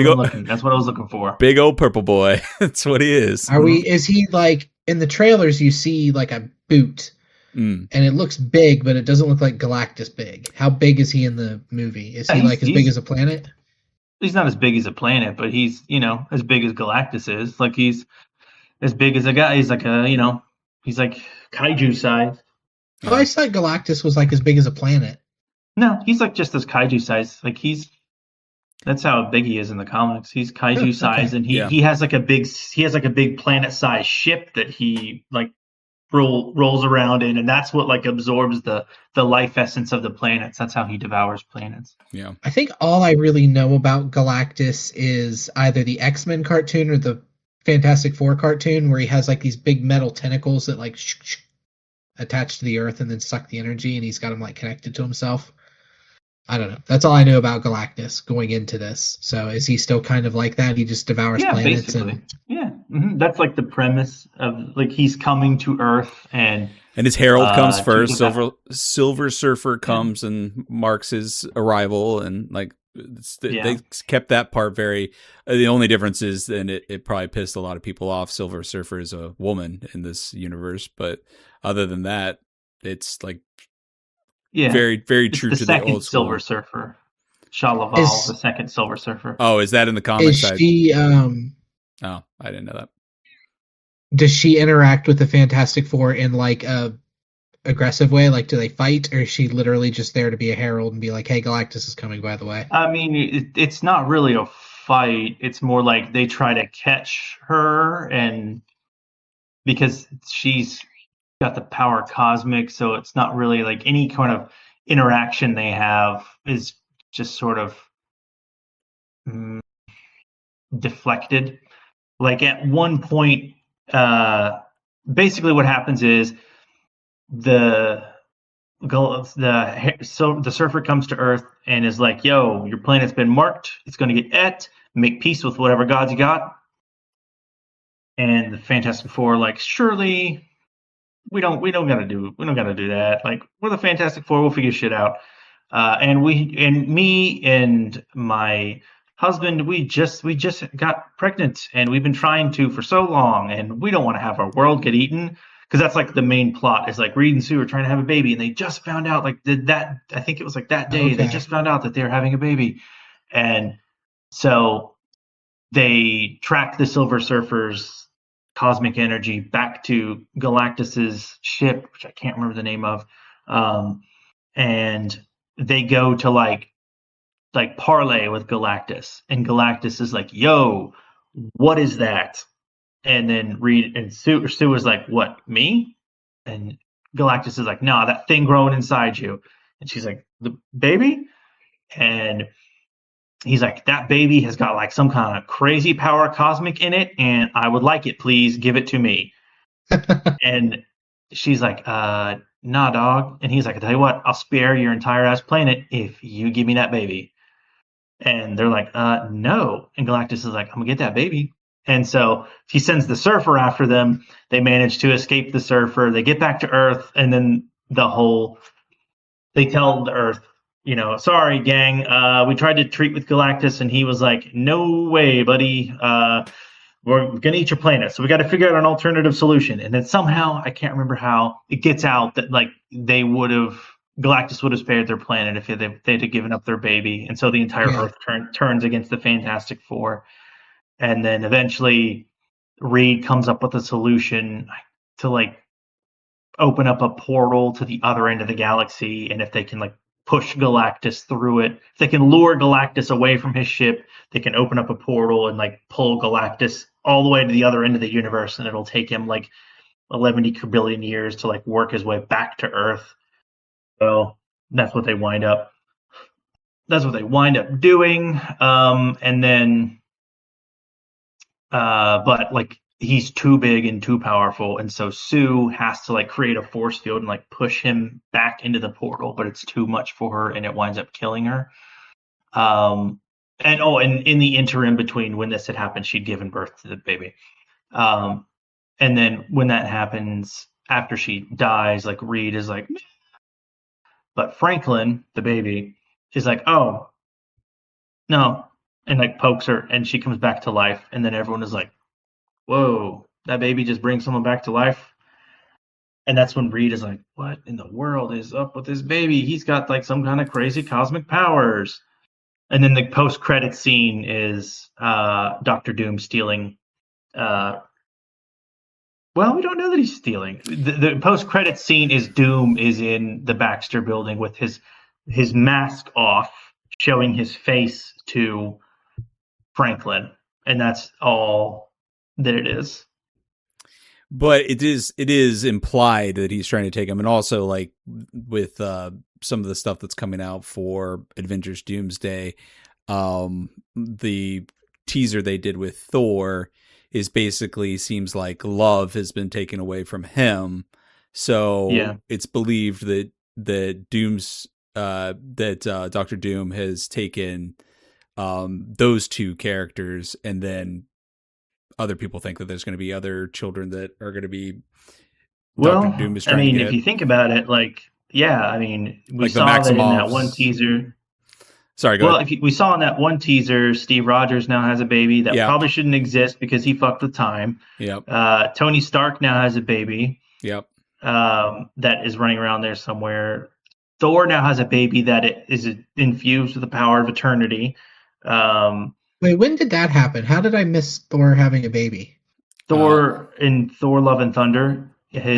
Speaker 3: what I was looking for.
Speaker 1: Big old purple boy. That's what he is.
Speaker 2: Is he like in the trailers you see like a boot and it looks big, but it doesn't look like Galactus big. How big is he in the movie? Is he like as big as a planet?
Speaker 3: He's not as big as a planet, but he's, as big as Galactus is. Like he's as big as a guy. He's like he's like kaiju size.
Speaker 2: Oh, I thought Galactus was like as big as a planet.
Speaker 3: No, he's like just as kaiju size. Like that's how big he is in the comics. He's kaiju size, and he has like a big planet sized ship that he like rolls around in, and that's what like absorbs the life essence of the planets. That's how he devours planets.
Speaker 1: Yeah,
Speaker 2: I think all I really know about Galactus is either the X-Men cartoon or the Fantastic Four cartoon, where he has like these big metal tentacles that like attach to the earth and then suck the energy, and he's got them like connected to himself. I don't know. That's all I know about Galactus going into this. So is he still kind of like that? He just devours planets?
Speaker 3: Basically. That's like the premise of like he's coming to Earth and
Speaker 1: his herald comes first. Silver Surfer comes and marks his arrival, and like they kept that part very. The only difference is, and it probably pissed a lot of people off. Silver Surfer is a woman in this universe, but other than that, it's like very very true to the old school.
Speaker 3: Silver Surfer, Shalaval, the second Silver Surfer.
Speaker 1: Oh, is that in the comics?
Speaker 2: Is she?
Speaker 1: Oh, I didn't know that.
Speaker 2: Does she interact with the Fantastic Four in like a aggressive way? Like, do they fight, or is she literally just there to be a herald and be like, "Hey, Galactus is coming, by the way"?
Speaker 3: I mean, it's not really a fight. It's more like they try to catch her, and because she's got the power cosmic, so it's not really like any kind of interaction they have is just sort of mm, deflected. Like at one point, basically what happens is the the surfer comes to Earth and is like, "Yo, your planet's been marked. It's going to get et. Make peace with whatever gods you got." And the Fantastic Four are like, "Surely we don't gotta do that. Like we're the Fantastic Four. We'll figure shit out." And me and my husband, we just got pregnant, and we've been trying to for so long, and we don't want to have our world get eaten, because that's like the main plot is like Reed and Sue are trying to have a baby, and they just found out like that. I think it was like that day they
Speaker 2: Okay.
Speaker 3: just found out that they're having a baby, and so they track the Silver Surfer's cosmic energy back to Galactus's ship, which I can't remember the name of, and they go to like parlay with Galactus, and Galactus is like, "Yo, what is that?" And then Reed and Sue is like, "What, me?" And Galactus is like, "No, that thing growing inside you." And she's like, "The baby?" And he's like, "That baby has got like some kind of crazy power cosmic in it, and I would like it. Please give it to me." And she's like, "Nah, dog." And he's like, "I tell you what, I'll spare your entire ass planet if you give me that baby." And they're like, "No." And Galactus is like, "I'm gonna get that baby." And so he sends the surfer after them. They manage to escape the surfer. They get back to Earth, and then they tell the Earth, "Sorry, gang, we tried to treat with Galactus, and he was like, 'No way, buddy. We're gonna eat your planet, so we got to figure out an alternative solution." And then somehow, I can't remember how, it gets out that like Galactus would have spared their planet if they'd have given up their baby, and so the entire
Speaker 2: Yeah.
Speaker 3: Earth turns against the Fantastic Four, and then eventually Reed comes up with a solution to like open up a portal to the other end of the galaxy, and if they can like push Galactus through it, if they can lure Galactus away from his ship, they can open up a portal and like pull Galactus all the way to the other end of the universe, and it'll take him like 11 billion years to like work his way back to Earth. So that's what they wind up doing. And then but like he's too big and too powerful, and so Sue has to like create a force field and like push him back into the portal, but it's too much for her, and it winds up killing her. And in the interim between when this had happened, she'd given birth to the baby. And then when that happens, after she dies, like Reed is like, but Franklin, the baby, is like, "Oh no," and like pokes her, and she comes back to life, and then everyone is like, "Whoa, that baby just brings someone back to life." And that's when Reed is like, "What in the world is up with this baby? He's got like some kind of crazy cosmic powers." And then the post-credit scene is Doctor Doom stealing. Well, we don't know that he's stealing. The post-credit scene is Doom is in the Baxter building with his mask off, showing his face to Franklin, and that's all that it is.
Speaker 1: But it is implied that he's trying to take him, and also like with some of the stuff that's coming out for Avengers Doomsday, the teaser they did with Thor is basically seems like love has been taken away from him. So
Speaker 3: Yeah.
Speaker 1: it's believed that Doctor Doom has taken those two characters, and then other people think that there's going to be other children that are going to be Doctor Doom is trying to get.
Speaker 3: If you think about it, like, yeah, I mean, we
Speaker 1: like the
Speaker 3: saw that in that
Speaker 1: Maximovs.
Speaker 3: one teaser.
Speaker 1: Sorry, go ahead.
Speaker 3: We saw in that one teaser, Steve Rogers now has a baby that
Speaker 1: Yeah.
Speaker 3: probably shouldn't exist because he fucked with time.
Speaker 1: Yep.
Speaker 3: Tony Stark now has a baby.
Speaker 1: Yep.
Speaker 3: That is running around there somewhere. Thor now has a baby that is infused with the power of eternity.
Speaker 2: Wait, when did that happen? How did I miss Thor having a baby?
Speaker 3: Thor in Thor: Love and Thunder.
Speaker 2: Okay,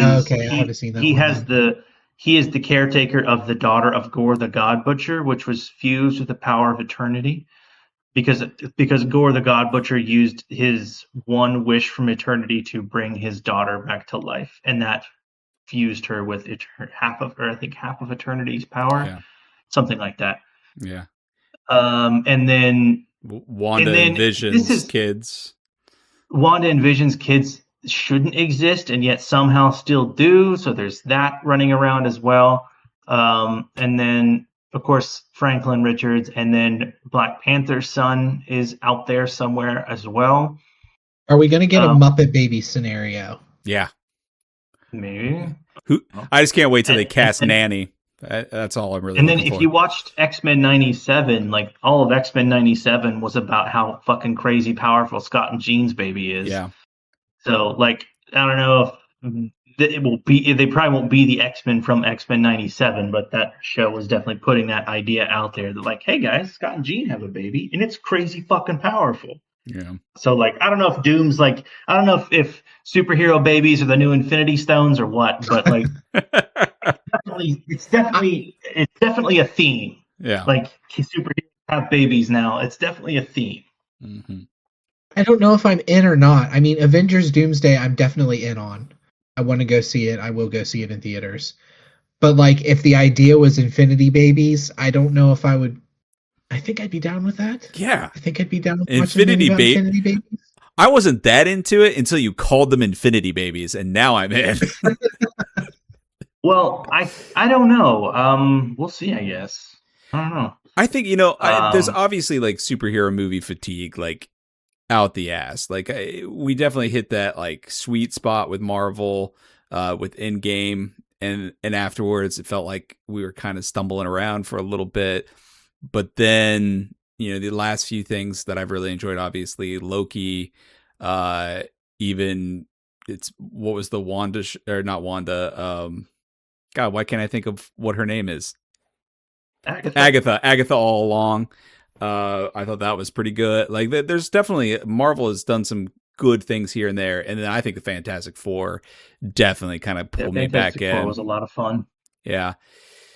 Speaker 2: I haven't seen that
Speaker 3: He
Speaker 2: one
Speaker 3: has
Speaker 2: then.
Speaker 3: he is the caretaker of the daughter of Gore the God Butcher, which was fused with the power of eternity. Because Gore the God Butcher used his one wish from eternity to bring his daughter back to life, and that fused her with half of eternity's power,
Speaker 1: Yeah.
Speaker 3: something like that.
Speaker 1: Yeah.
Speaker 3: And then
Speaker 1: Wanda envisions kids.
Speaker 3: Wanda envisions kids shouldn't exist and yet somehow still do. So there's that running around as well. And then, of course, Franklin Richards, and then Black Panther's son is out there somewhere as well.
Speaker 2: Are we going to get a Muppet Baby scenario?
Speaker 1: Yeah.
Speaker 3: Maybe.
Speaker 1: I just can't wait till they cast Nanny. That's all I'm really looking for.
Speaker 3: And then if you watched X-Men 97, like all of X-Men 97 was about how fucking crazy powerful Scott and Jean's baby is.
Speaker 1: Yeah.
Speaker 3: So like, I don't know if it will be, they probably won't be the X-Men from X-Men 97, but that show was definitely putting that idea out there that like, hey guys, Scott and Jean have a baby and it's crazy fucking powerful.
Speaker 1: Yeah.
Speaker 3: So like, I don't know if Doom's like, I don't know if superhero babies are the new Infinity Stones or what, but like, it's definitely a theme.
Speaker 1: Yeah.
Speaker 3: Like superheroes have babies now. It's definitely a theme.
Speaker 1: Mm-hmm.
Speaker 2: I don't know if I'm in or not. I mean, Avengers Doomsday, I'm definitely in on. I want to go see it. I will go see it in theaters. But like, if the idea was Infinity Babies, I don't know if I would. I think I'd be down with that.
Speaker 1: Yeah.
Speaker 2: I think I'd be down with
Speaker 1: Infinity
Speaker 2: Babies.
Speaker 1: I wasn't that into it until you called them Infinity Babies, and now I'm in.
Speaker 3: Well, I don't know. We'll see, I guess. I don't know.
Speaker 1: I think, there's obviously like superhero movie fatigue, like out the ass. Like we definitely hit that like sweet spot with Marvel, with Endgame, and afterwards it felt like we were kind of stumbling around for a little bit. But then, the last few things that I've really enjoyed, obviously Loki, even what was the Wanda or not Wanda? God, why can't I think of what her name is? Agatha all along. I thought that was pretty good. Like there's definitely Marvel has done some good things here and there. And then I think the Fantastic Four definitely kind of pulled me back in.
Speaker 3: Four was a lot of fun.
Speaker 1: Yeah.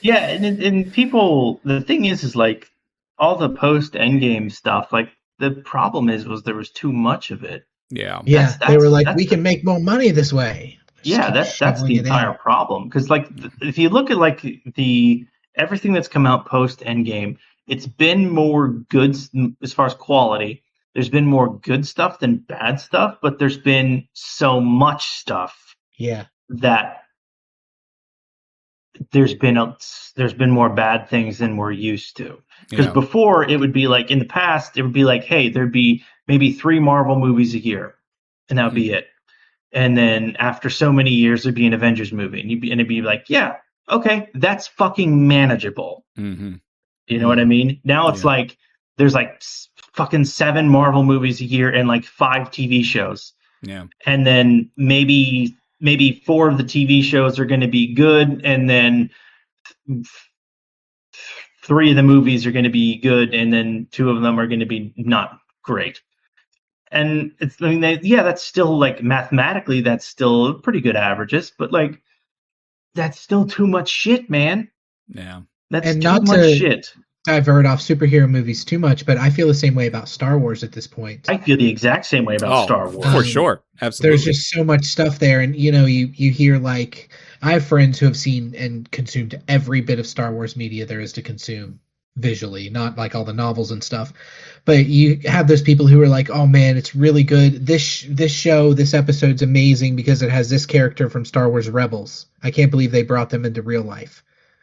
Speaker 3: Yeah, and people, the thing is like all the post Endgame stuff, like the problem was there was too much of it.
Speaker 1: Yeah.
Speaker 2: Yeah, they were like, we can make more money this way.
Speaker 3: Yeah, that's the entire problem. Because like if you look at like the everything that's come out post Endgame, it's been more good as far as quality. There's been more good stuff than bad stuff, but there's been so much stuff.
Speaker 2: Yeah.
Speaker 3: That there's been more bad things than we're used to. Because before it would be like in the past, it would be like, hey, there'd be maybe 3 Marvel movies a year, and that would be it. And then after so many years, there'd be an Avengers movie, and it'd be like, yeah, okay, that's fucking manageable.
Speaker 1: Mm-hmm.
Speaker 3: You know what I mean? Now it's like there's like fucking 7 Marvel movies a year and like 5 TV shows.
Speaker 1: Yeah, and
Speaker 3: then maybe 4 of the TV shows are going to be good, and then 3 of the movies are going to be good, and then 2 of them are going to be not great. And it's, I mean, that's still like mathematically, that's still pretty good averages, but like that's still too much shit, man.
Speaker 1: Yeah,
Speaker 3: that's and too much shit.
Speaker 2: Divert off superhero movies too much, but I feel the same way about Star Wars at this point.
Speaker 3: I feel the exact same way about Star Wars.
Speaker 1: For sure. Absolutely.
Speaker 2: There's just so much stuff there. And, you hear like, I have friends who have seen and consumed every bit of Star Wars media there is to consume visually, not like all the novels and stuff. But you have those people who are like, oh man, it's really good. This show, this episode's amazing because it has this character from Star Wars Rebels. I can't believe they brought them into real life.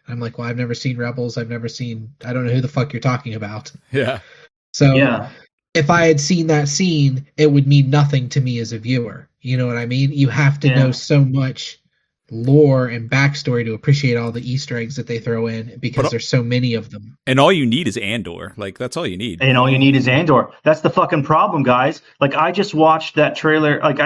Speaker 2: I'm like, well, I've never seen Rebels. I don't know who the fuck you're talking about.
Speaker 1: Yeah.
Speaker 2: So if I had seen that scene, it would mean nothing to me as a viewer. You know what I mean? You have to know so much lore and backstory to appreciate all the Easter eggs that they throw in because there's so many of them.
Speaker 1: And all you need is Andor. Like, that's all you need.
Speaker 3: And all you need is Andor. That's the fucking problem, guys. Like, I just watched that trailer. Like,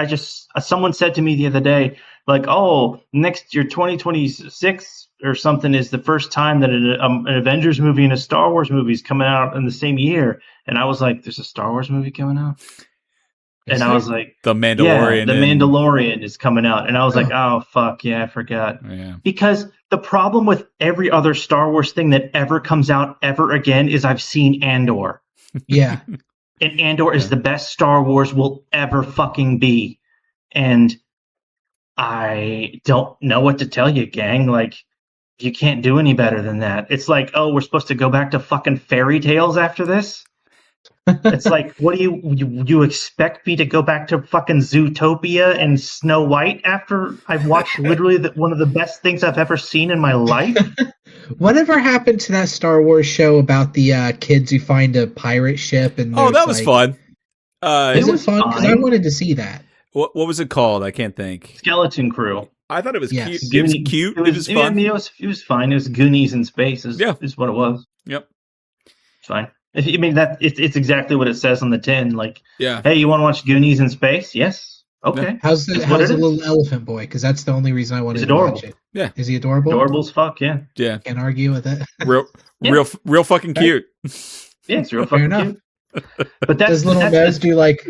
Speaker 3: someone said to me the other day, like, oh, next year, 2026 or something is the first time that an Avengers movie and a Star Wars movie is coming out in the same year. And I was like, there's a Star Wars movie coming out? And I was like,
Speaker 1: The
Speaker 3: yeah,
Speaker 1: Mandalorian.
Speaker 3: The Mandalorian is coming out. And I was like, oh, fuck, yeah, I forgot.
Speaker 1: Yeah.
Speaker 3: Because the problem with every other Star Wars thing that ever comes out ever again is I've seen Andor.
Speaker 2: Yeah.
Speaker 3: And Andor is the best Star Wars will ever fucking be. And I don't know what to tell you, gang. Like, you can't do any better than that. It's like, oh, we're supposed to go back to fucking fairy tales after this? It's like, what do you expect me to go back to fucking Zootopia and Snow White after I've watched literally one of the best things I've ever seen in my life?
Speaker 2: Whatever happened to that Star Wars show about the kids who find a pirate ship and
Speaker 1: Oh, that was fun.
Speaker 2: Is
Speaker 3: It
Speaker 2: it
Speaker 3: was
Speaker 2: fun? Because I
Speaker 3: fine.
Speaker 2: wanted to see that.
Speaker 1: What was it called? I can't think.
Speaker 3: Skeleton Crew.
Speaker 1: I thought it was
Speaker 2: Yes.
Speaker 1: cute. It was cute. It was fun.
Speaker 3: I mean, it was fine. It was Goonies in space. Is what it was.
Speaker 1: Yep.
Speaker 3: It's fine. I mean that it's exactly what it says on the tin. Like,
Speaker 1: Yeah.
Speaker 3: hey, you want to watch Goonies in space? Yes. Okay.
Speaker 2: How's
Speaker 3: That's
Speaker 2: the
Speaker 3: what it is.
Speaker 2: little elephant boy? Because that's the only reason I wanted
Speaker 3: He's
Speaker 2: to
Speaker 3: adorable.
Speaker 2: watch it.
Speaker 1: Yeah.
Speaker 2: Is he adorable?
Speaker 3: Adorable as fuck. Yeah.
Speaker 1: Yeah.
Speaker 2: Can't argue with it.
Speaker 1: Real fucking cute.
Speaker 3: Yeah, it's real
Speaker 2: Fair
Speaker 3: fucking
Speaker 2: enough.
Speaker 3: cute. But
Speaker 2: Does little Nose do like?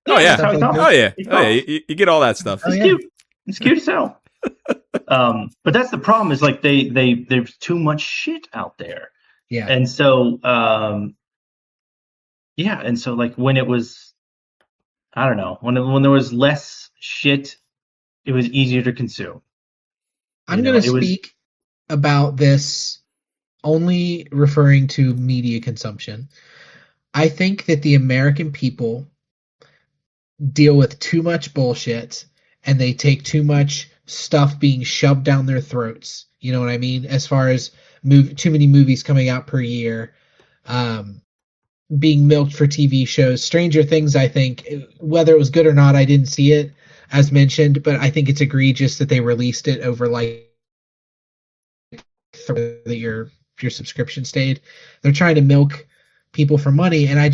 Speaker 1: Oh yeah.
Speaker 2: Stuff like that?
Speaker 1: Oh yeah.
Speaker 3: He
Speaker 1: Oh yeah.
Speaker 3: talks.
Speaker 1: You get all that stuff.
Speaker 2: Oh,
Speaker 3: It's
Speaker 2: yeah.
Speaker 3: cute. It's cute as hell. But that's the problem. Is like there's too much shit out there,
Speaker 2: Yeah.
Speaker 3: and so yeah, and so like when it was, I don't know, when there was less shit, it was easier to consume.
Speaker 2: I'm going to speak about this only referring to media consumption. I think that the American people deal with too much bullshit and they take too much stuff being shoved down their throats. You know what I mean? As far as too many movies coming out per year, being milked for TV shows. Stranger Things, I think, whether it was good or not, I didn't see it, as mentioned, but I think it's egregious that they released it over like that your subscription stayed. They're trying to milk people for money, and I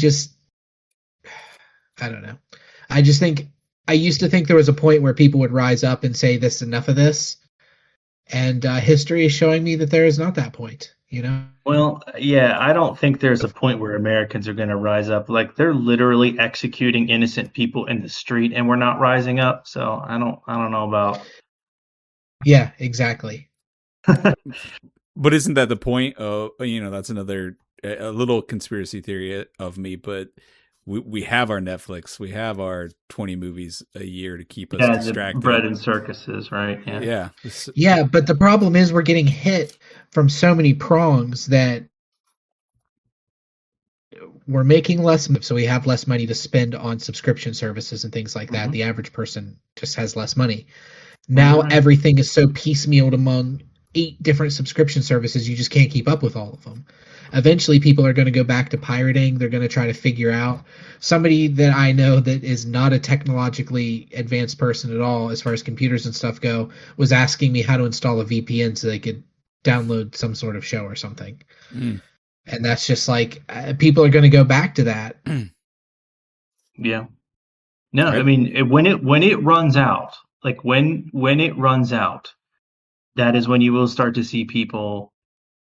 Speaker 2: don't know. I just think I used to think there was a point where people would rise up and say, "This is enough of this," and history is showing me that there is not that point. You know.
Speaker 3: Well, yeah, I don't think there's a point where Americans are going to rise up. Like they're literally executing innocent people in the street, and we're not rising up. So I don't know about.
Speaker 2: Yeah, exactly.
Speaker 1: But isn't that the point of, that's another a little conspiracy theory of me, but we have our Netflix, we have our 20 movies a year to keep us distracted.
Speaker 3: Bread and circuses, right? Yeah.
Speaker 2: Yeah, but the problem is we're getting hit from so many prongs that we're making less, so we have less money to spend on subscription services and things like that. Mm-hmm. The average person just has less money. Now everything is so piecemealed among 8 different subscription services, you just can't keep up with all of them. Eventually, people are going to go back to pirating. They're going to try to figure out. Somebody that I know that is not a technologically advanced person at all, as far as computers and stuff go, was asking me how to install a VPN so they could download some sort of show or something. Mm. And that's just like, people are going to go back to that.
Speaker 3: Yeah. No, right. I mean, when it runs out, like when it runs out, that is when you will start to see people,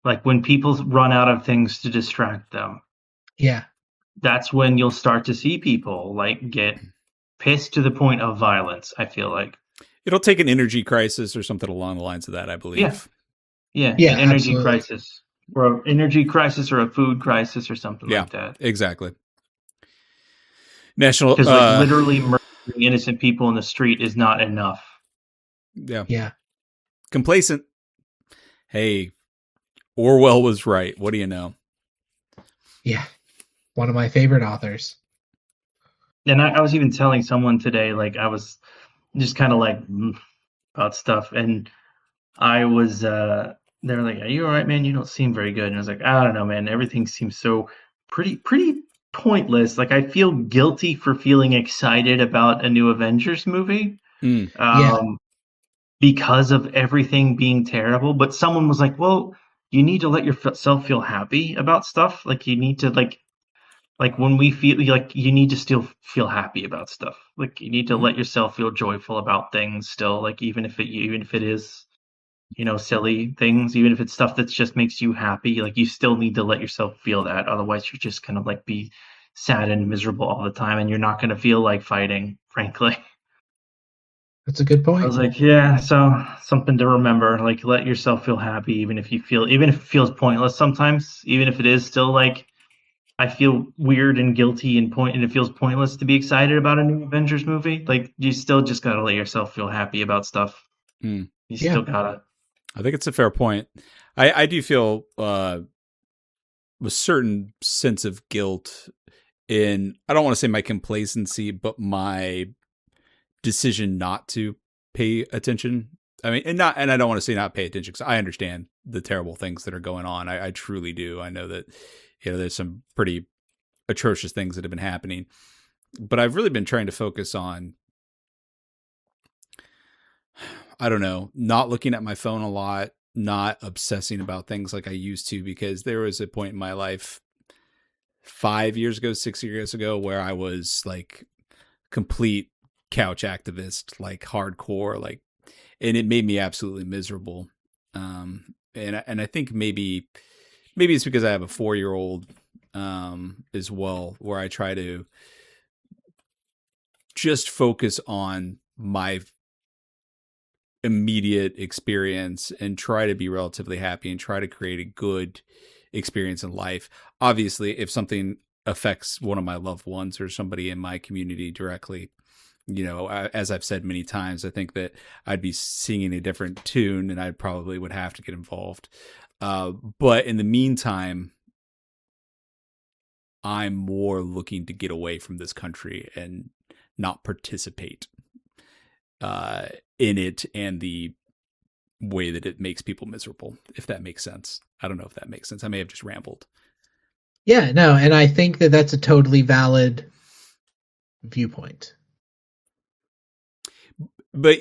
Speaker 3: like when people run out of things to distract them.
Speaker 2: Yeah.
Speaker 3: That's when you'll start to see people like get pissed to the point of violence, I feel like.
Speaker 1: It'll take an energy crisis or something along the lines of that, I believe.
Speaker 3: Yeah, an energy crisis. Or an energy crisis or a food crisis or something like that.
Speaker 1: Exactly. National,
Speaker 3: because like literally murdering innocent people in the street is not enough.
Speaker 2: Yeah.
Speaker 1: Complacent. Hey, Orwell was right. What do you know?
Speaker 2: Yeah. One of my favorite authors.
Speaker 3: And I was even telling someone today, like I was just kind of like about stuff. And I was, they're like, "Are you all right, man? You don't seem very good." And I was like, "I don't know, man. Everything seems so pretty pointless. Like I feel guilty for feeling excited about a new Avengers movie. Because of everything being terrible." But someone was like, "Well, you need to let yourself feel happy about stuff. Like you need to like when we feel like you need to still feel happy about stuff. Like you need to let yourself feel joyful about things still. Like even if it is, silly things, even if it's stuff that just makes you happy, like you still need to let yourself feel that. Otherwise, you're just kind of like be sad and miserable all the time, and you're not going to feel like fighting, frankly.
Speaker 2: That's a good
Speaker 3: I
Speaker 2: point.
Speaker 3: was like, yeah, so something to remember, like let yourself feel happy, even if it feels pointless sometimes, even if it is still like, I feel weird and guilty and it feels pointless to be excited about a new Avengers movie. Like you still just gotta let yourself feel happy about stuff.
Speaker 1: Hmm.
Speaker 3: You
Speaker 2: Yeah.
Speaker 3: still gotta.
Speaker 1: I think it's a fair point. I do feel a certain sense of guilt in, I don't want to say my complacency, but my decision not to pay attention. I mean, and I don't want to say not pay attention because I understand the terrible things that are going on. I truly do. I know that, there's some pretty atrocious things that have been happening, but I've really been trying to focus on, I don't know, not looking at my phone a lot, not obsessing about things like I used to, because there was a point in my life 5 years ago, 6 years ago, where I was like complete couch activist, like hardcore, like, and it made me absolutely miserable. And I think maybe it's because I have a 4-year-old as well, where I try to just focus on my immediate experience and try to be relatively happy and try to create a good experience in life. Obviously, if something affects one of my loved ones or somebody in my community directly, as I've said many times, I think that I'd be singing a different tune and I probably would have to get involved. But in the meantime, I'm more looking to get away from this country and not participate in it and the way that it makes people miserable, if that makes sense. I don't know if that makes sense. I may have just rambled.
Speaker 2: Yeah, no, and I think that that's a totally valid viewpoint.
Speaker 1: But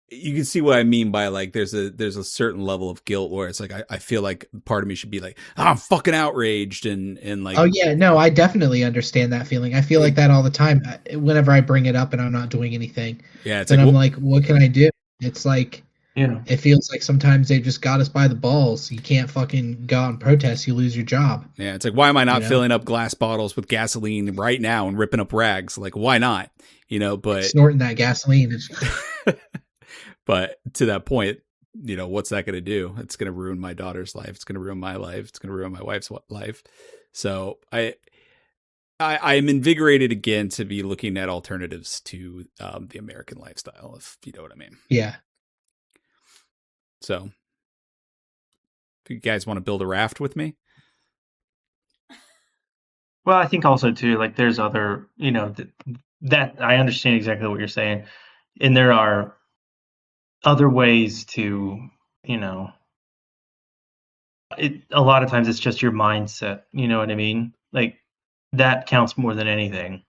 Speaker 1: you can see what I mean by like there's a certain level of guilt where it's like I feel like part of me should be like, oh, I'm fucking outraged and like,
Speaker 2: Oh yeah, no, I definitely understand that feeling. I feel like that all the time. Whenever I bring it up and I'm not doing anything,
Speaker 1: yeah, it's
Speaker 2: then
Speaker 1: like,
Speaker 2: I'm
Speaker 1: well,
Speaker 2: like, what can I do? It's like
Speaker 3: Yeah.
Speaker 2: it feels like sometimes they just got us by the balls. You can't fucking go out and protest, you lose your job.
Speaker 1: yeah, it's like, why am I
Speaker 2: You
Speaker 1: not
Speaker 2: know,
Speaker 1: filling up glass bottles with gasoline right now and ripping up rags? Like, why not? But
Speaker 2: snorting that gasoline.
Speaker 1: but to that point, what's that going to do? It's going to ruin my daughter's life. It's going to ruin my life. It's going to ruin my wife's life. So I am invigorated again to be looking at alternatives to the American lifestyle, if you know what I mean.
Speaker 2: Yeah.
Speaker 1: So if you guys want to build a raft with me,
Speaker 3: Well, I think also too, like there's other, that I understand exactly what you're saying, and there are other ways to, you know, a lot of times it's just your mindset. You know what I mean? Like that counts more than anything.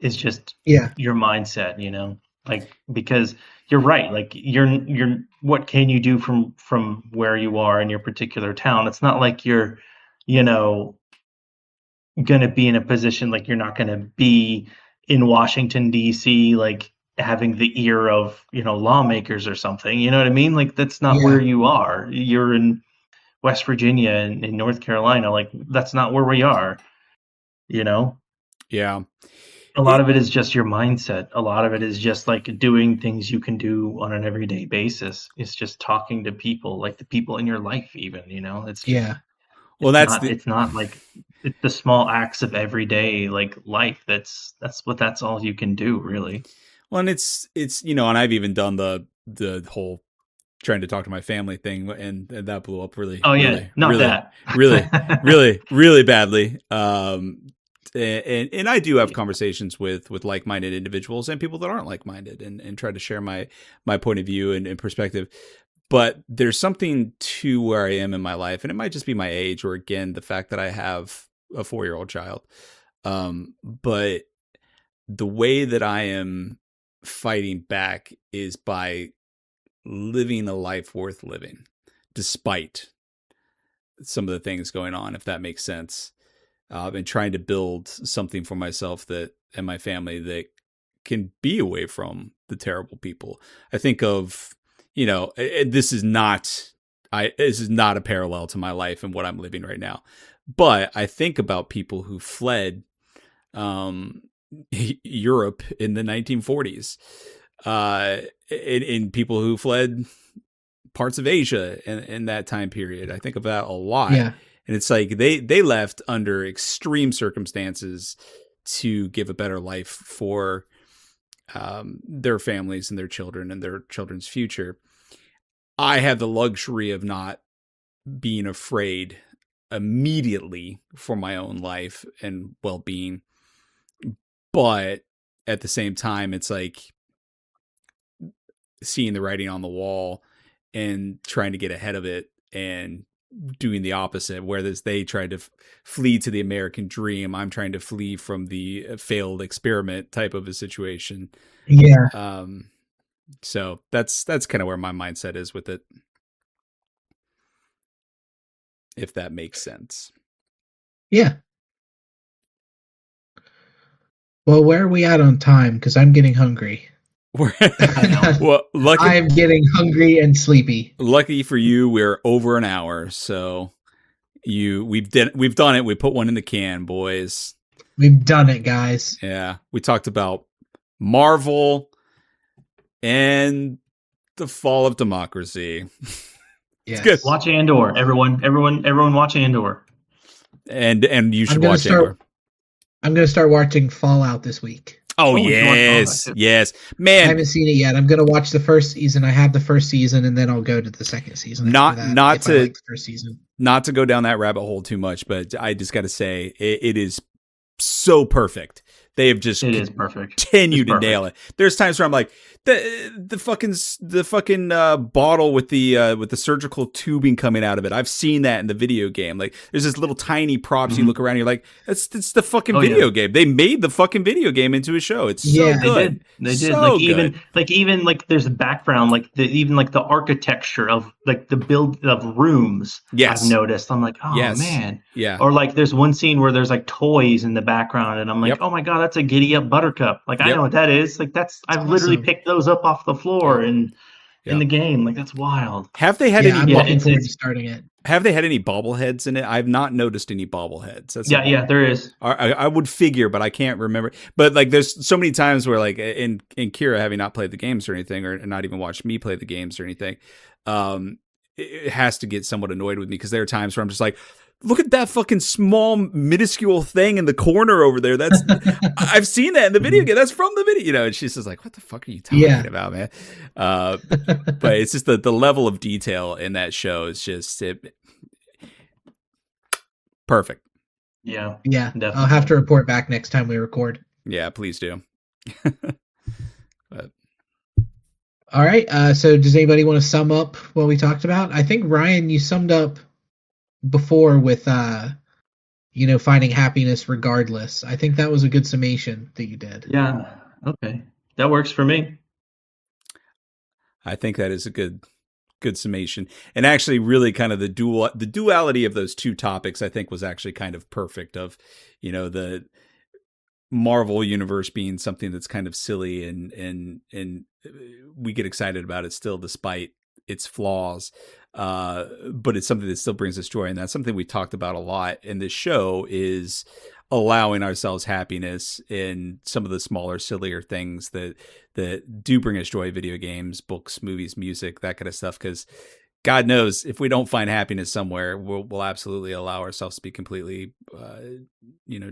Speaker 3: It's just
Speaker 2: Yeah.
Speaker 3: your mindset, like because you're right. Like you're what can you do from where you are in your particular town? It's not like you're, you know, gonna be in a position like you're not gonna be in Washington D.C. like having the ear of lawmakers or something. You know what I mean? Like that's not where
Speaker 2: Yeah.
Speaker 3: you are. You're in West Virginia and in North Carolina. Like that's not where we are. You know.
Speaker 1: yeah,
Speaker 3: A lot of it is just your mindset. A lot of it is just like doing things you can do on an everyday basis. It's just talking to people, like the people in your life, even, it's just,
Speaker 2: Yeah.
Speaker 1: well,
Speaker 3: it's not like it's the small acts of everyday like life. That's all you can do, really.
Speaker 1: well, and it's and I've even done the whole trying to talk to my family thing, and that blew up really,
Speaker 3: Oh yeah,
Speaker 1: really,
Speaker 3: not
Speaker 1: really,
Speaker 3: that.
Speaker 1: really, really, really badly. And I do have conversations with like-minded individuals and people that aren't like-minded, and try to share my point of view and perspective. But there's something to where I am in my life, and it might just be my age, or again the fact that I have a 4-year-old child. But the way that I am fighting back is by living a life worth living, despite some of the things going on, if that makes sense. And trying to build something for myself and my family that can be away from the terrible people. I think of, this is not a parallel to my life and what I'm living right now. But I think about people who fled Europe in the 1940s, in people who fled parts of Asia in that time period. I think about a lot.
Speaker 2: Yeah.
Speaker 1: And it's like they left under extreme circumstances to give a better life for their families and their children and their children's future. I have the luxury of not being afraid immediately for my own life and well-being. But at the same time, it's like seeing the writing on the wall and trying to get ahead of it and doing the opposite. Whereas they tried to flee to the American dream, I'm trying to flee from the failed experiment type of a situation.
Speaker 2: Yeah.
Speaker 1: So that's kind of where my mindset is with it, if that makes sense.
Speaker 2: Yeah. Well, where are we at on time? Because I'm getting hungry.
Speaker 1: Well,
Speaker 2: I'm getting hungry and sleepy.
Speaker 1: Lucky for you, we're over an hour. So we've done it. We put one in the can, boys.
Speaker 2: We've done it, guys.
Speaker 1: Yeah, we talked about Marvel and the fall of democracy.
Speaker 2: Yes.
Speaker 1: It's good.
Speaker 3: Watch Andor, everyone watch Andor.
Speaker 1: And you should watch Andor.
Speaker 2: I'm going to start watching Fallout this week.
Speaker 1: Oh, yes. Man.
Speaker 2: I haven't seen it yet. I'm going to watch the first season. I have the first season, and then I'll go to the second season.
Speaker 1: Not
Speaker 2: I like the first season.
Speaker 1: Not to go down that rabbit hole too much, but I just got to say it is so perfect. They have just continued to nail it. There's times where I'm like, the fucking bottle with the surgical tubing coming out of it. I've seen that in the video game. Like, there's this little tiny props. You look around, and you're like, it's the fucking video game. They made the fucking video game into a show. It's so good.
Speaker 3: They did.
Speaker 1: So
Speaker 3: even there's a background, the architecture of like the build of rooms.
Speaker 1: Yes.
Speaker 3: I've noticed. I'm like, oh man.
Speaker 1: Yeah.
Speaker 3: Or like there's one scene where there's like toys in the background, and I'm like, oh my god, that's a Giddy Up Buttercup. Like I know what that is. Like I've literally picked those up off the floor in the game. Like that's wild.
Speaker 1: Have they had any?
Speaker 2: I'm looking forward to starting it.
Speaker 1: Have they had any bobbleheads in it? I've not noticed any bobbleheads.
Speaker 3: There is.
Speaker 1: I would figure, but I can't remember. But like, there's so many times where like in Kira, having not played the games or anything, or not even watched me play the games or anything, it has to get somewhat annoyed with me because there are times where I'm just like, look at that fucking small, minuscule thing in the corner over there. That's I've seen that in the video game. That's from the video, and she's just like, what the fuck are you talking about, man? But it's just the level of detail in that show is just perfect.
Speaker 2: Yeah.
Speaker 3: Definitely.
Speaker 2: I'll have to report back next time we record.
Speaker 1: Yeah, please do.
Speaker 2: All right. So does anybody want to sum up what we talked about? I think, Ryan, you summed up before with finding happiness regardless. I think that was a good summation that you did.
Speaker 3: Yeah. Okay. That works for me.
Speaker 1: I think that is a good summation. And actually really kind of the duality of those two topics, I think, was actually kind of perfect, of the Marvel universe being something that's kind of silly and we get excited about it still despite its flaws. But it's something that still brings us joy. And that's something we talked about a lot in this show, is allowing ourselves happiness in some of the smaller, sillier things that do bring us joy. Video games, books, movies, music, that kind of stuff. Because God knows if we don't find happiness somewhere, we'll absolutely allow ourselves to be completely,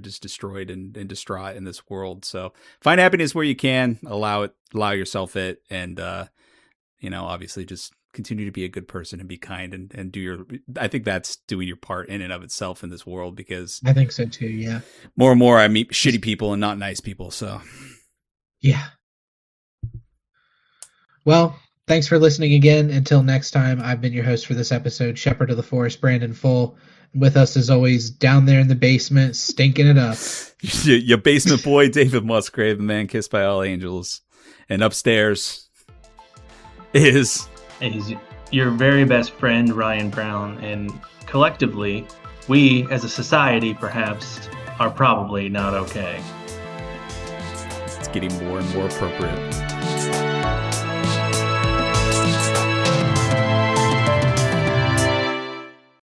Speaker 1: just destroyed and distraught in this world. So find happiness where you can, allow yourself it. And, obviously just continue to be a good person and be kind and do I think that's doing your part in and of itself in this world, because
Speaker 2: I think so too. Yeah.
Speaker 1: More and more I meet shitty people and not nice people. So
Speaker 2: yeah. Well, thanks for listening again. Until next time, I've been your host for this episode, Shepherd of the Forest, Brandon Full. With us as always, down there in the basement, stinking it up.
Speaker 1: Your basement boy, David Musgrave, the man kissed by all angels. And upstairs is
Speaker 3: your very best friend, Ryan Brown, and collectively, we as a society perhaps are probably not okay.
Speaker 1: It's getting more and more appropriate.